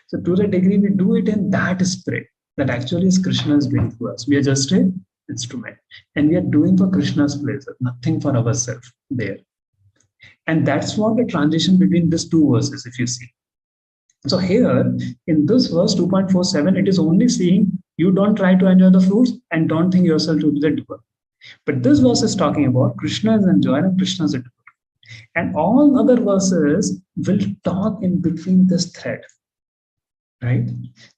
S1: So to the degree we do it in that spirit, that actually is Krishna is doing for us. We are just an instrument. And we are doing for Krishna's pleasure, nothing for ourselves there. And that's what the transition between these two verses, if you see. So here, in this verse 2.47, it is only saying, you don't try to enjoy the fruits and don't think yourself to be the doer. But this verse is talking about Krishna is an enjoyer and Krishna is a doer. And all other verses will talk in between this thread. Right?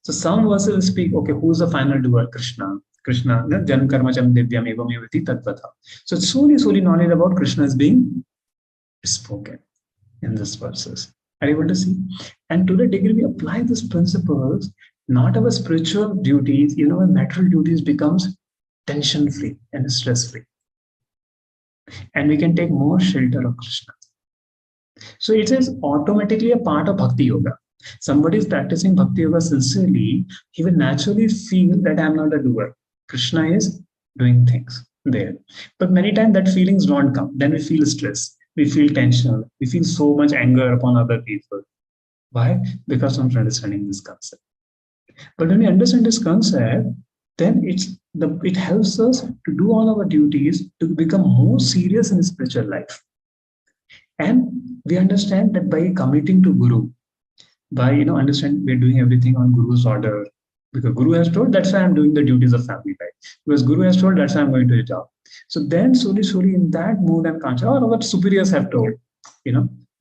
S1: So some verses speak, okay, who's the final doer? Krishna, Janam Karma Cham Divyam Evam Evati Tatvatha. So slowly knowledge about Krishna is being spoken in these verses. Are you able to see? And to the degree we apply these principles, not our spiritual duties, our material duties becomes tension-free and stress-free. And we can take more shelter of Krishna. So it is automatically a part of Bhakti Yoga. Somebody is practicing Bhakti Yoga sincerely, he will naturally feel that I am not a doer. Krishna is doing things there. But many times that feelings don't come. Then we feel stress. We feel tension. We feel so much anger upon other people. Why? Because of understanding this concept. But when we understand this concept, then it helps us to do all our duties to become more serious in spiritual life. And we understand that by committing to Guru, by understand we're doing everything on Guru's order, because Guru has told, that's why I'm doing the duties of family life. Because Guru has told, that's why I'm going to the job. So then slowly in that mood and conscious, or what superiors have told,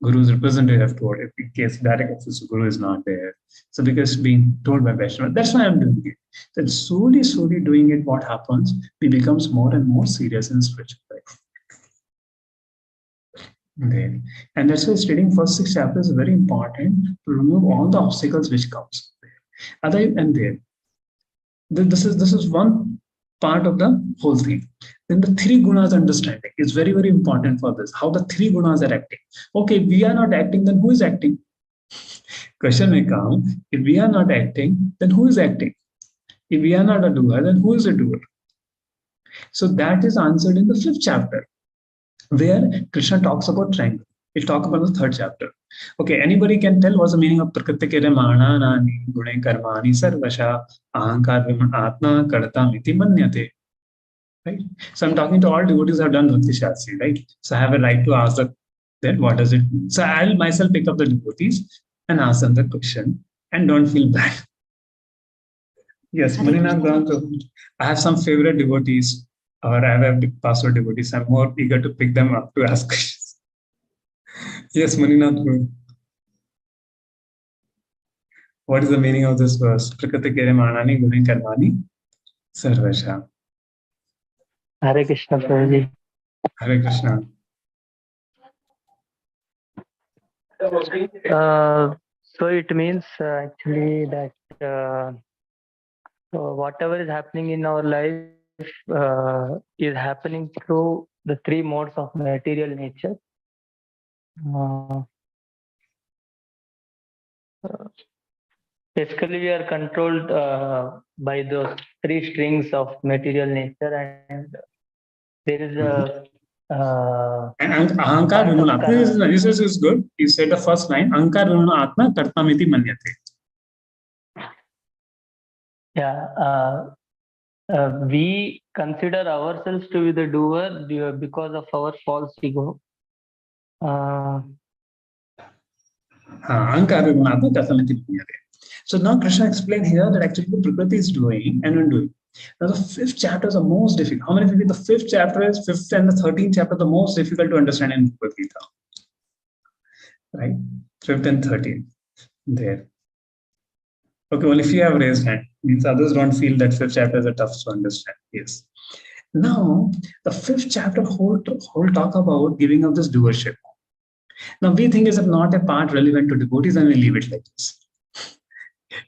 S1: Guru's representative have told, if in case direct office Guru is not there. So because being told by Vaishnava, that's why I'm doing it. Then slowly doing it, what happens? We becomes more and more serious in spiritual life. Okay. And that's why studying first 6 chapters is very important to remove all the obstacles which comes. This is one part of the whole thing. Then the 3 gunas understanding is very, very important for this. How the 3 gunas are acting. Okay, we are not acting, then who is acting? Question may come, if we are not acting, then who is acting? If we are not a doer, then who is a doer? So that is answered in the 5th chapter, where Krishna talks about triangle. He'll talk about the 3rd chapter. Okay, anybody can tell what's the meaning of Prakritikere Mananani Gune Karmani Sarvasha Ahankar Viman Atma Karta Miti Manyate. Right? So I'm talking to all devotees who have done Bhakti Shastri, right? So I have a right to ask that what does it mean? So I'll myself pick up the devotees and ask them the question and don't feel bad. Yes, Marina, I have some favorite devotees. Or I have password devotees. I'm more eager to pick them up to ask questions. Yes, Muninath. What is the meaning of this verse? Prakriti kere manani guni karmani sarvasha.
S15: Hare Krishna, Prabhuji.
S1: Hare Krishna.
S15: So it means actually that so whatever is happening in our life is happening through the three modes of material nature. Basically, we are controlled by those three strings of material nature, and there is a
S1: And ahankar vimuna. This is good. You said the first line. Ahankar vimuna atma kartamiti manyate.
S15: Yeah, we consider ourselves to be the doer because of our false ego.
S1: So now Krishna explained here that actually the Prakriti is doing and undoing. Now the 5th chapter is the most difficult. How many people? The 5th chapter is 5th and the 13th chapter the most difficult to understand in Bhagavad Gita. Right? 5th and 13th. There. Okay, well, if you have raised hand, means others don't feel that 5th chapter is a tough to understand. Yes. Now, the 5th chapter whole talk about giving up this doership. Now, we think is not a part relevant to devotees and we leave it like this.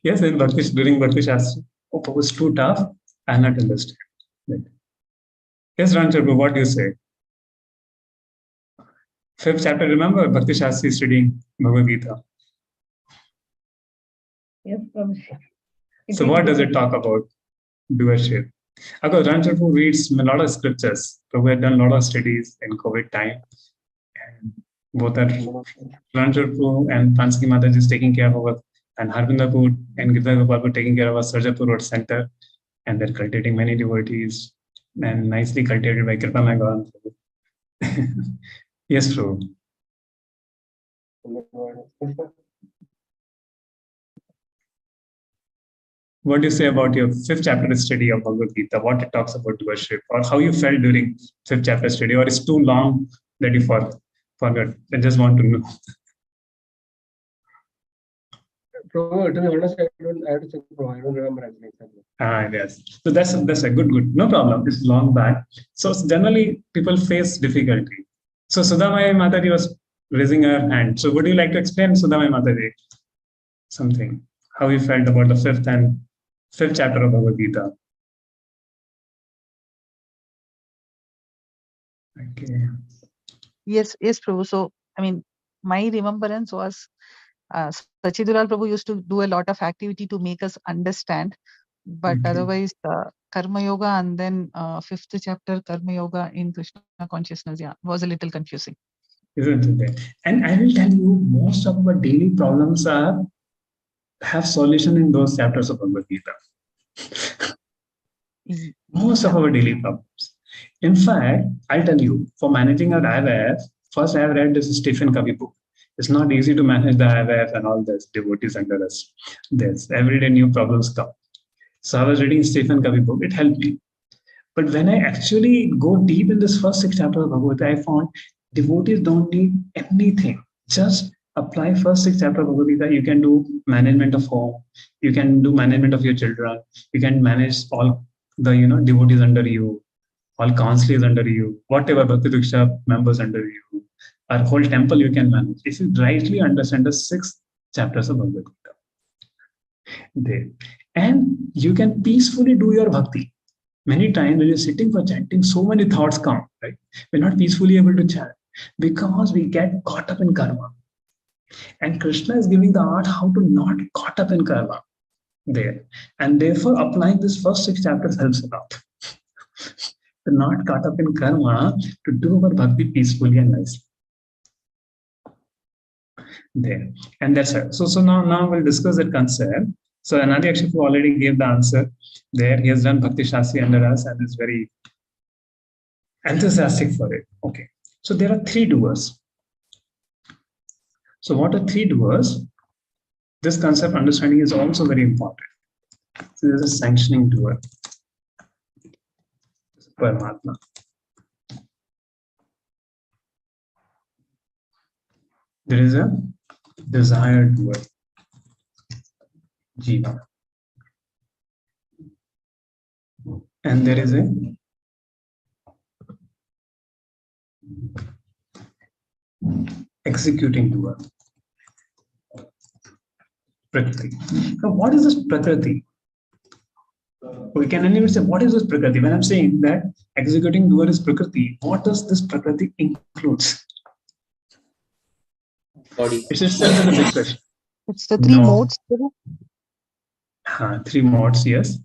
S1: Yes, in during Bhakti Shastri, it was too tough. I not understand. Right. Yes, Ranchabu, what do you say? 5th chapter, remember, Bhakti Shastri is studying Bhagavad Gita.
S5: Yes, Prabhuji.
S1: So what does it talk about? Doership. Because Ranchabu reads a lot of scriptures. So we have done a lot of studies in COVID time. And both are Ranchabu and Tansky Mataji is taking care of our, and Harbindapur and Girdhar Gopal taking care of our Sarjapur Road Center. And they're cultivating many devotees and nicely cultivated by Kripa Megavan. Yes, true. What do you say about your 5th chapter study of Bhagavad Gita? What it talks about worship, or how you felt during 5th chapter study, or it's too long that you forgot? I just want to know.
S6: To be honest, I have to check. I don't remember exactly.
S1: Yes. So that's a good. No problem. It's long back. So generally people face difficulty. So Sudhamaya Mataji was raising her hand. So would you like to explain, Sudhamaya Mataji, something? How you felt about the 5th chapter of Bhagavad Gita? Okay.
S11: Yes, Prabhu. So, I mean, my remembrance was Sachidulal Prabhu used to do a lot of activity to make us understand, but otherwise, Karma Yoga and then 5th chapter Karma Yoga in Krishna consciousness, was a little confusing.
S1: Isn't it? And I will tell you, most of our daily problems have solution in those chapters of Bhagavad Gita. Most of our daily problems. In fact, I'll tell you, for managing our IVF, first I have read this Stephen Covey book. It's not easy to manage the IVF and all this, devotees under us. There's everyday new problems come. So I was reading Stephen Covey book, it helped me. But when I actually go deep in this first 6 chapters of Bhagavad Gita, I found devotees don't need anything. Just apply first 6 chapters of Bhagavad Gita. You can do management of home. You can do management of your children. You can manage all the devotees under you, all counselors under you, whatever Bhakti Diksha members under you. Our whole temple you can manage. If you rightly understand the 6 chapters of Bhagavad Gita. There. And you can peacefully do your bhakti. Many times when you're sitting for chanting, so many thoughts come, right? We're not peacefully able to chant because we get caught up in karma. And Krishna is giving the art how to not caught up in karma there. And therefore applying this first 6 chapters helps a lot. To not caught up in karma, to do our bhakti peacefully and nicely. There. And that's it. So now we'll discuss that concept. So Anadi Akshapu already gave the answer there. He has done Bhakti Shastri under us and is very enthusiastic for it. Okay. So there are 3 doers. So what are 3 doers? This concept understanding is also very important. So there's a sanctioning doer. Paramatma. There is a desired doer, Jiva. And there is a executing doer, Prakriti. Now, what is this Prakriti? We can anyway say, what is this Prakriti? When I'm saying that executing doer is Prakriti, what does this Prakriti includes?
S6: Body.
S1: It's itself a big question.
S11: It's the three
S1: No.
S11: modes.
S1: Three modes, yes.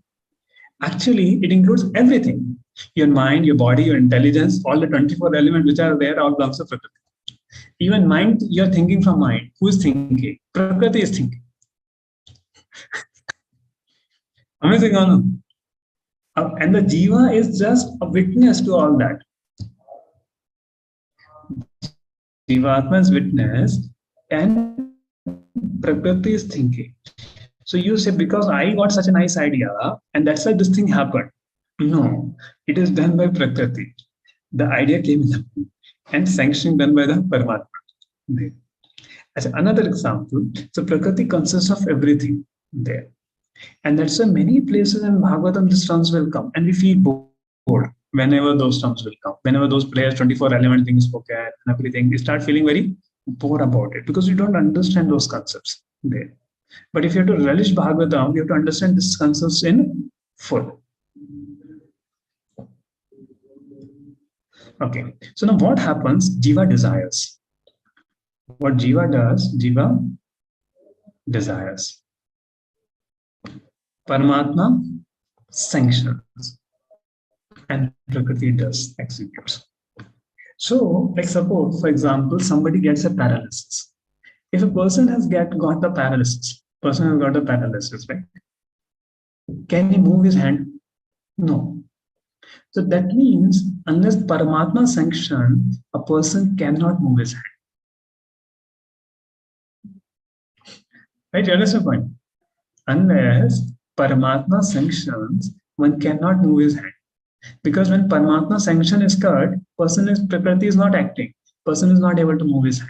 S1: Actually, it includes everything. Your mind, your body, your intelligence, all the 24 elements which are there, all belongs to Prakriti. Even mind, you're thinking from mind. Who is thinking? Prakriti is thinking. Amazing, or no? And the Jiva is just a witness to all that. Jivatma is witness and Prakriti is thinking. So you say, because I got such a nice idea and that's why this thing happened. No, it is done by Prakriti. The idea came in the and sanctioning done by the Paramatma. As another example, so Prakriti consists of everything there. And that's why many places in Bhagavatam these terms will come and we feel bored whenever those terms will come. Whenever those players 24 element things spoken and everything, we start feeling very bored about it because we don't understand those concepts there. But if you have to relish Bhagavatam, you have to understand these concepts in full. Okay, so now what happens? Jiva desires. What Jiva does, Jiva desires. Paramatma sanctions and Prakriti does executes. So, like suppose, for example, somebody gets a paralysis. If a person has got the paralysis, right? Can he move his hand? No. So that means unless Paramatma sanction, a person cannot move his hand. Right? You understand the point? Unless Paramatma sanctions, one cannot move his hand. Because when Paramatma sanction is cut, Prakriti is not acting. Person is not able to move his hand.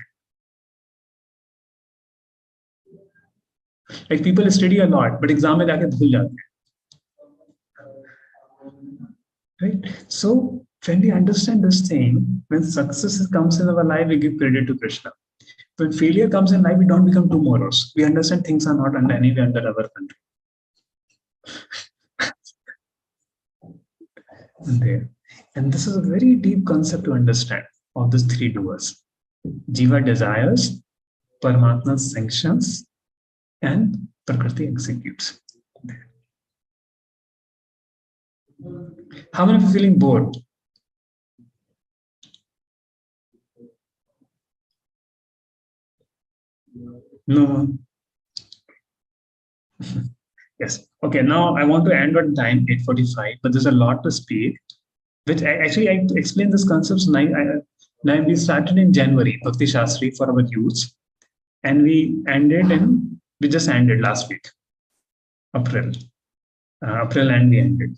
S1: Like people study a lot, but exam mein jaake bhul jate hain. Right? So when we understand this thing, when success comes in our life, we give credit to Krishna. When failure comes in life, we don't become too morose. We understand things are not anyway under our control. There. And this is a very deep concept to understand of these three doers. Jiva desires, Paramatma sanctions, and Prakriti executes. There. How many of you are feeling bored? No. Yes. Okay. Now I want to end on time, 8:45, but there's a lot to speak. Which I explained this concepts. Now we started in January, Bhakti Shastri for our youths, and we just ended last week, April, and we ended.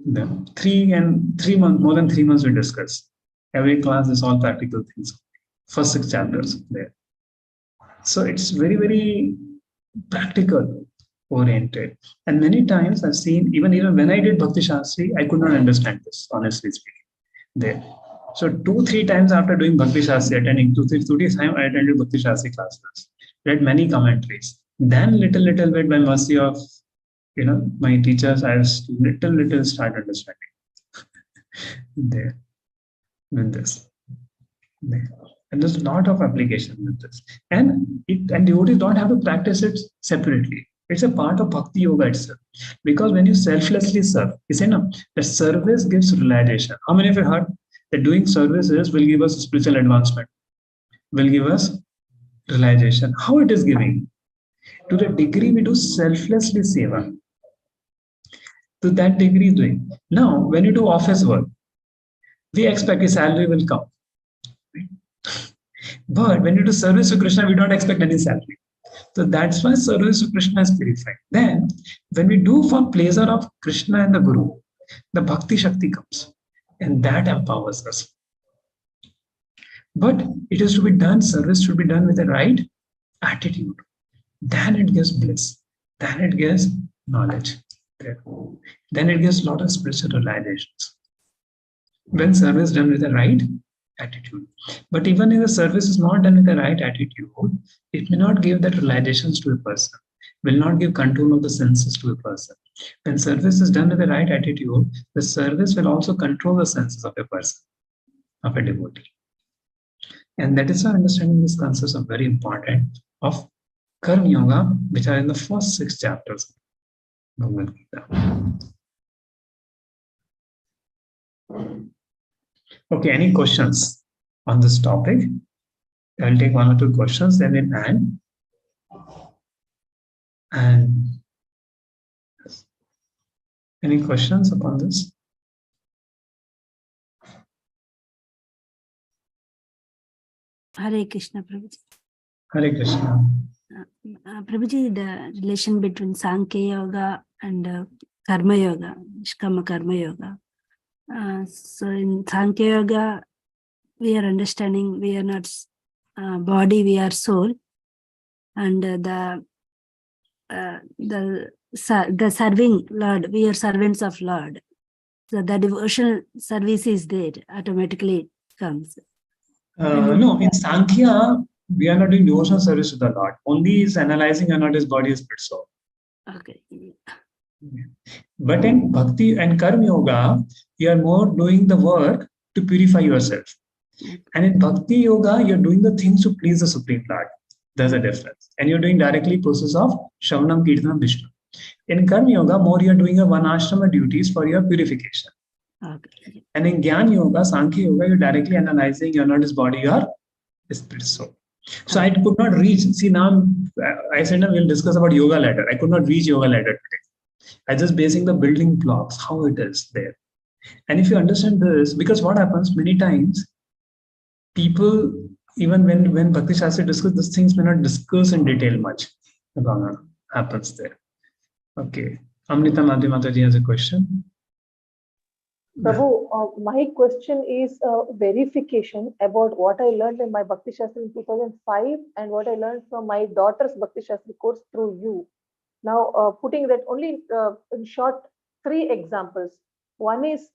S1: Then 3 months, more than 3 months we discussed. Every class is all practical things. First 6 chapters there. So it's very, very practical oriented. And many times I've seen, even when I did Bhakti Shastri, I could not understand this, honestly speaking. There. So 2-3 times after doing Bhakti Shastri, attending 2-3 times, I attended Bhakti Shastri classes, read many commentaries. Then little bit by mercy of my teachers, I was little start understanding there with this. There. And there's a lot of application with this. And devotees don't have to practice it separately. It's a part of Bhakti Yoga itself. Because when you selflessly serve, you say no, the service gives realization. How many of you heard that doing services will give us spiritual advancement? Will give us realization. How it is giving? To the degree we do selflessly seva. To that degree doing. Now, when you do office work, we expect a salary will come. But when you do service to Krishna, we don't expect any salary. So that's why service to Krishna is purified. Then, when we do for pleasure of Krishna and the Guru, the Bhakti Shakti comes. And that empowers us. But it is to be done, service should be done with the right attitude. Then it gives bliss. Then it gives knowledge. Then it gives a lot of spiritual realizations. When service is done with the right attitude. But even if the service is not done with the right attitude, it may not give that realizations to a person, will not give control of the senses to a person. When service is done with the right attitude, the service will also control the senses of a person, of a devotee. And that is why understanding these concepts are very important of Karma Yoga, which are in the first 6 chapters of Bhagavad Gita. Okay, any questions on this topic? I'll take 1 or 2 questions, then we'll end. And any questions upon this?
S8: Hare Krishna, Prabhuji.
S1: Hare Krishna.
S8: Prabhuji, the relation between Sankhya Yoga and Karma Yoga, Nishkama Karma Yoga. So in Sankhya Yoga, we are understanding we are not body, we are soul, and the serving Lord, we are servants of Lord. So the devotional service is there, automatically comes.
S1: No, in Sankhya, we are not doing devotional service to the Lord. Only is analyzing or not his body, spirit, soul.
S8: Okay.
S1: But in Bhakti and Karma Yoga, you are more doing the work to purify yourself. And in Bhakti Yoga, you're doing the things to please the Supreme Lord. There's a difference. And you're doing directly process of Shravanam, Kirtanam, Vishnu. In Karma Yoga, more you're doing a Varnashrama duties for your purification.
S8: Okay.
S1: And in Jnana Yoga, Sankhya Yoga, you're directly analyzing you're not his body, you're his spirit, soul. So I could not reach, see now, I said we'll discuss about yoga ladder. I could not reach yoga ladder today. I just basing the building blocks, how it is there. And if you understand this, because what happens many times, people, even when Bhakti Shastri discuss these things, may not discuss in detail much. Happens there. Okay. Amrita Madhimataji has a question.
S2: Prabhu, my question is verification about what I learned in my Bhakti Shastri in 2005 and what I learned from my daughter's Bhakti Shastri course through you. Now, putting that only in short, 3 examples. One is,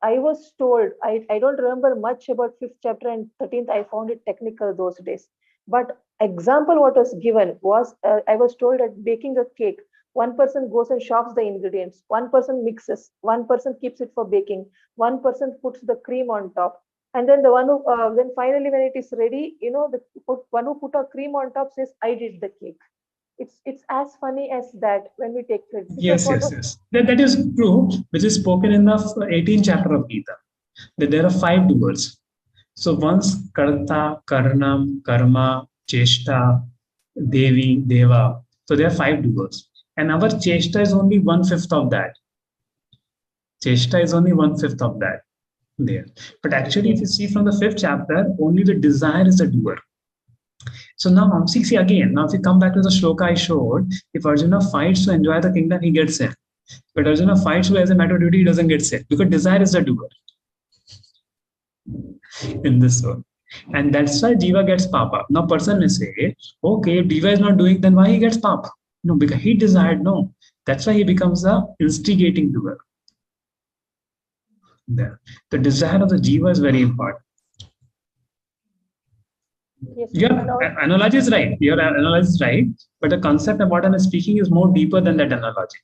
S2: I was told, I don't remember much about 5th chapter and 13th, I found it technical those days. But example what was given was, I was told that baking a cake, one person goes and chops the ingredients, one person mixes, one person keeps it for baking, one person puts the cream on top. And then the one who, then finally when it is ready, the one who put a cream on top says, I did the cake. It's as funny as that when we take credit.
S1: Yes. That is true, which is spoken in the 18th chapter of Gita. That there are 5 doers. So once Karta, Karnam, Karma, Cheshta, Devi, Deva. So there are 5 doers. And our Cheshta is only 1/5 of that. Cheshta is only 1/5 of that there. But actually, if you see from the 5th chapter, only the desire is the doer. So now, see again, now if you come back to the shloka I showed, if Arjuna fights to enjoy the kingdom, he gets it. But Arjuna fights to as a matter of duty, he doesn't get it. Because desire is the doer. In this one. And that's why Jiva gets papa. Now person may say, okay, if Jiva is not doing, then why he gets papa? No, because he desired, no. That's why he becomes the instigating doer. There. The desire of the Jiva is very important.
S2: Yes,
S1: Your analogy is right. Your analogy is right. But the concept of what I'm speaking is more deeper than that analogy.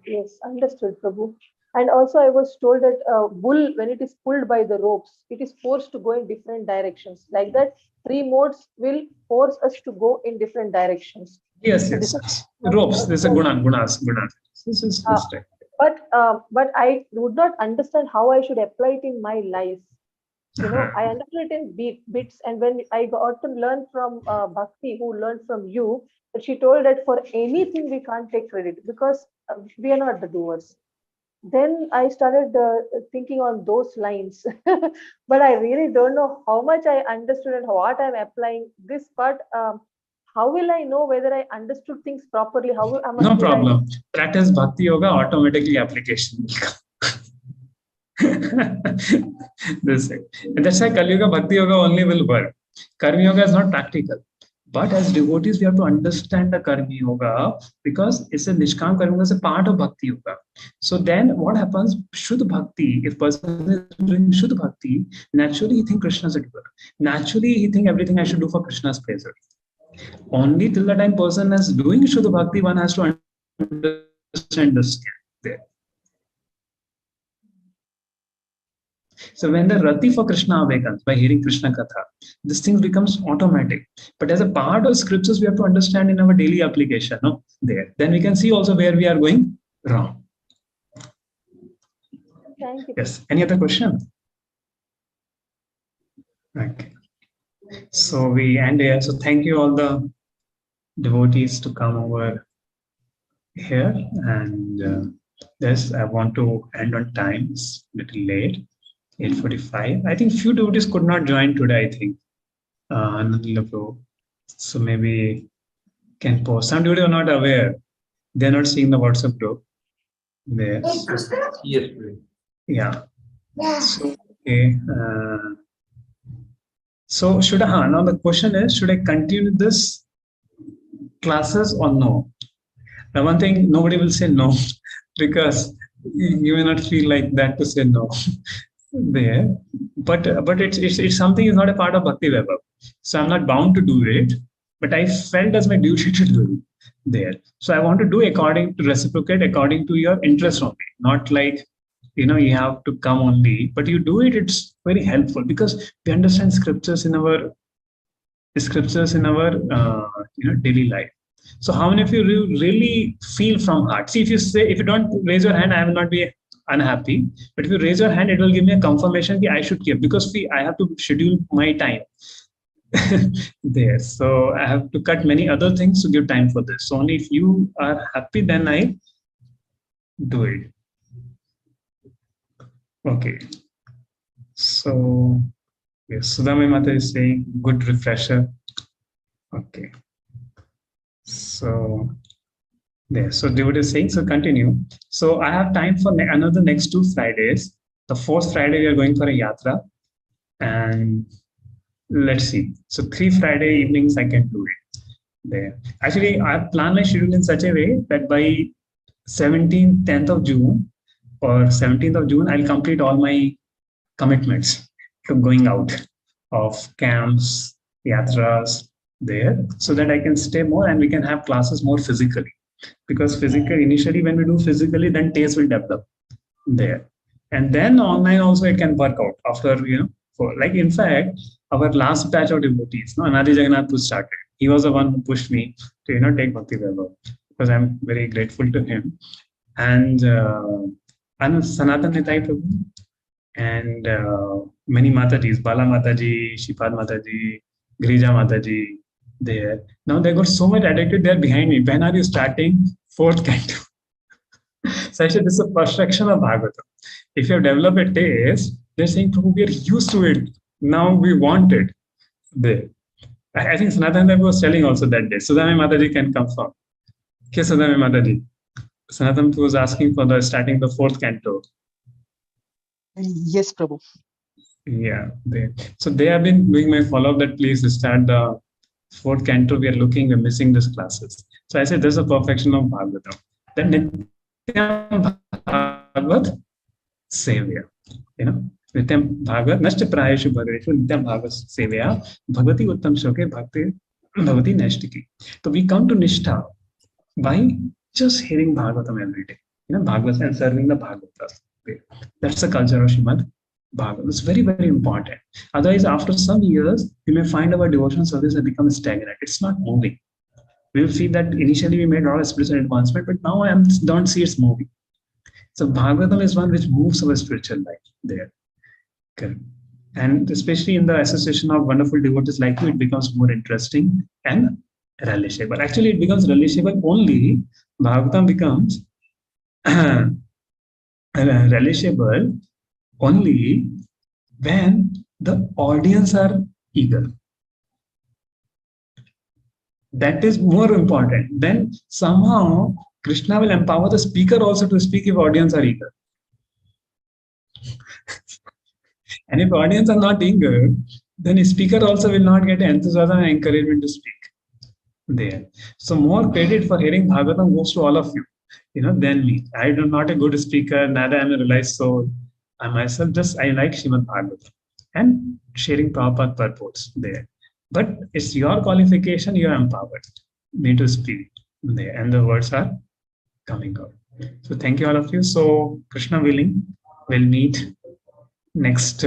S2: Yes, understood, Prabhu. And also I was told that bull, when it is pulled by the ropes, it is forced to go in different directions. Like that, 3 modes will force us to go in different directions.
S1: Yes. Ropes. There's a gunas. This is right.
S2: But I would not understand how I should apply it in my life. I understood it in bits, and when I got to learn from Bhakti, who learned from you, that she told that for anything we can't take credit because we are not the doers. Then I started thinking on those lines, but I really don't know how much I understood and what I'm applying this part. How will I know whether I understood things properly?
S1: No problem. Practice Bhakti Yoga, automatically application will come. This thing. And that's why Kali Yuga Bhakti Yoga only will work. Karma Yoga is not practical. But as devotees, we have to understand the Karma Yoga because it's a Nishkam Karma Yoga is a part of Bhakti Yoga. So then what happens? Shuddha Bhakti, if person is doing Shuddha Bhakti, naturally he thinks Krishna is a doer. Naturally he thinks everything I should do for Krishna's pleasure. Only till the time person is doing Shuddha Bhakti, one has to understand the scale there. So when the Rati for Krishna awakens by hearing Krishna Katha, this thing becomes automatic. But as a part of scriptures, we have to understand in our daily application. No, there. Then we can see also where we are going wrong.
S2: Thank you.
S1: Yes. Any other question? Okay. So we end here. So thank you all the devotees to come over here. And this I want to end on time. It's a little late. 8:45. I think few devotees could not join today, I think. So maybe can post. Some devotees are not aware. They're not seeing the WhatsApp group. There.
S3: Yes,
S1: Yeah. So, okay. So should I, now the question is, should I continue this classes or no? Now one thing, nobody will say no because you may not feel like that to say no. There, but it's something is not a part of Bhakti Vaibhav. So I'm not bound to do it, but I felt as my duty to do it there. So I want to do according to reciprocate according to your interest only, not like you have to come only, but you do it. It's very helpful because we understand scriptures in our daily life. So how many of you really feel from heart? See, if you don't raise your hand, I will not be unhappy, but if you raise your hand, it will give me a confirmation that I should keep, because I have to schedule my time there. So I have to cut many other things to give time for this. So only if you are happy, then I do it. Okay. So yes, Sudhami Mata is saying good refresher. Okay. So there. So devotee is saying, so continue. So I have time for another next 2 Fridays. The 4th Friday we are going for a yatra, and let's see. So 3 Friday evenings I can do it there. Actually, I have planned my schedule in such a way that by 10th of June or 17th of June, I'll complete all my commitments to going out of camps, yatras there, so that I can stay more and we can have classes more physically. Because initially when we do physically, then taste will develop there. And then online also it can work out after, in fact, our last batch of devotees, Anadi Jagannath who started, he was the one who pushed me to, take Bhakti Vaibhav, because I'm very grateful to him. And Sanatan Nitai Prabhu and many Matajis, Bala Mataji, Shipad Mataji, Grija Mataji, there. Now they got so much addicted, they're behind me. When are you starting 4th canto? So I said, this is a perfection of Bhagavatam. If you have developed a taste, they're saying, Prabhu, we are used to it. Now we want it. There. I think Sanatan Dev was telling also that day. Sudhami Mataji can confirm. Okay, Sudhami Mataji. Sanatan was asking for starting the 4th canto.
S11: Yes, Prabhu.
S1: Yeah. So they have been doing my follow-up that please start the 4th canto. We're missing these classes. So I said, there's a perfection of Bhagavatam. Then Nityam Bhagavat Sevya. Nityam Bhagavat Nashta Prayeshu Bhagaveshu Nityam Bhagavat Sevya Bhagavati Uttam Shoke Bhakti Bhavati Nashtiki. So we come to Nishtha by just hearing Bhagavatam every day. Bhagavatam and serving the Bhagavatas. That's the culture of Srimad Bhagavatam. It's very, very important. Otherwise, after some years, we may find our devotional service has become stagnant. It's not moving. We will feel that initially we made a lot of spiritual advancement, but now I don't see it's moving. So Bhagavatam is one which moves our spiritual life there. Okay. And especially in the association of wonderful devotees like you, it becomes more interesting and relishable. Actually, it becomes relishable only. Bhagavatam becomes relishable only when the audience are eager. That is more important. Then somehow Krishna will empower the speaker also to speak if audience are eager. And if audience are not eager, then a speaker also will not get enthusiasm and encouragement to speak there. So more credit for hearing Bhagavatam goes to all of you, than me. I am not a good speaker, neither am I a realized soul. I myself I like Srimad Bhagavatam and sharing Prabhupada purports there. But it's your qualification, you are empowered me to speak there, and the words are coming out. So thank you all of you. So Krishna willing, we'll meet next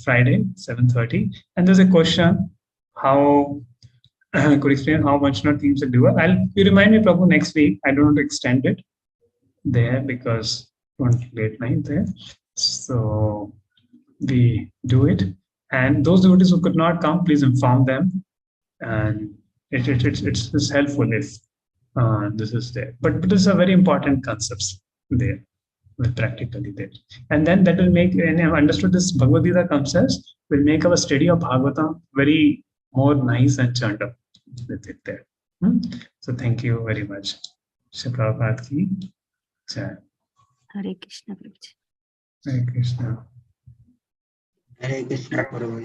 S1: Friday, 7:30. And there's a question, how could explain how functional themes are doer. You remind me, Prabhu, next week. I don't want to extend it there because late night there. So we do it. And those devotees who could not come, please inform them. And it's helpful if this is there. But this is a very important concepts there, practically there. And then that will make, and I've understood this Bhagavad Gita concepts will make our study of Bhagavatam very more nice and churned up with it there. So thank you very much. Shri Prabhupada ki jai.
S8: Hare Krishna, Prabhuji.
S1: Hare Krishna.
S3: Hare Krishna, Prabhuji.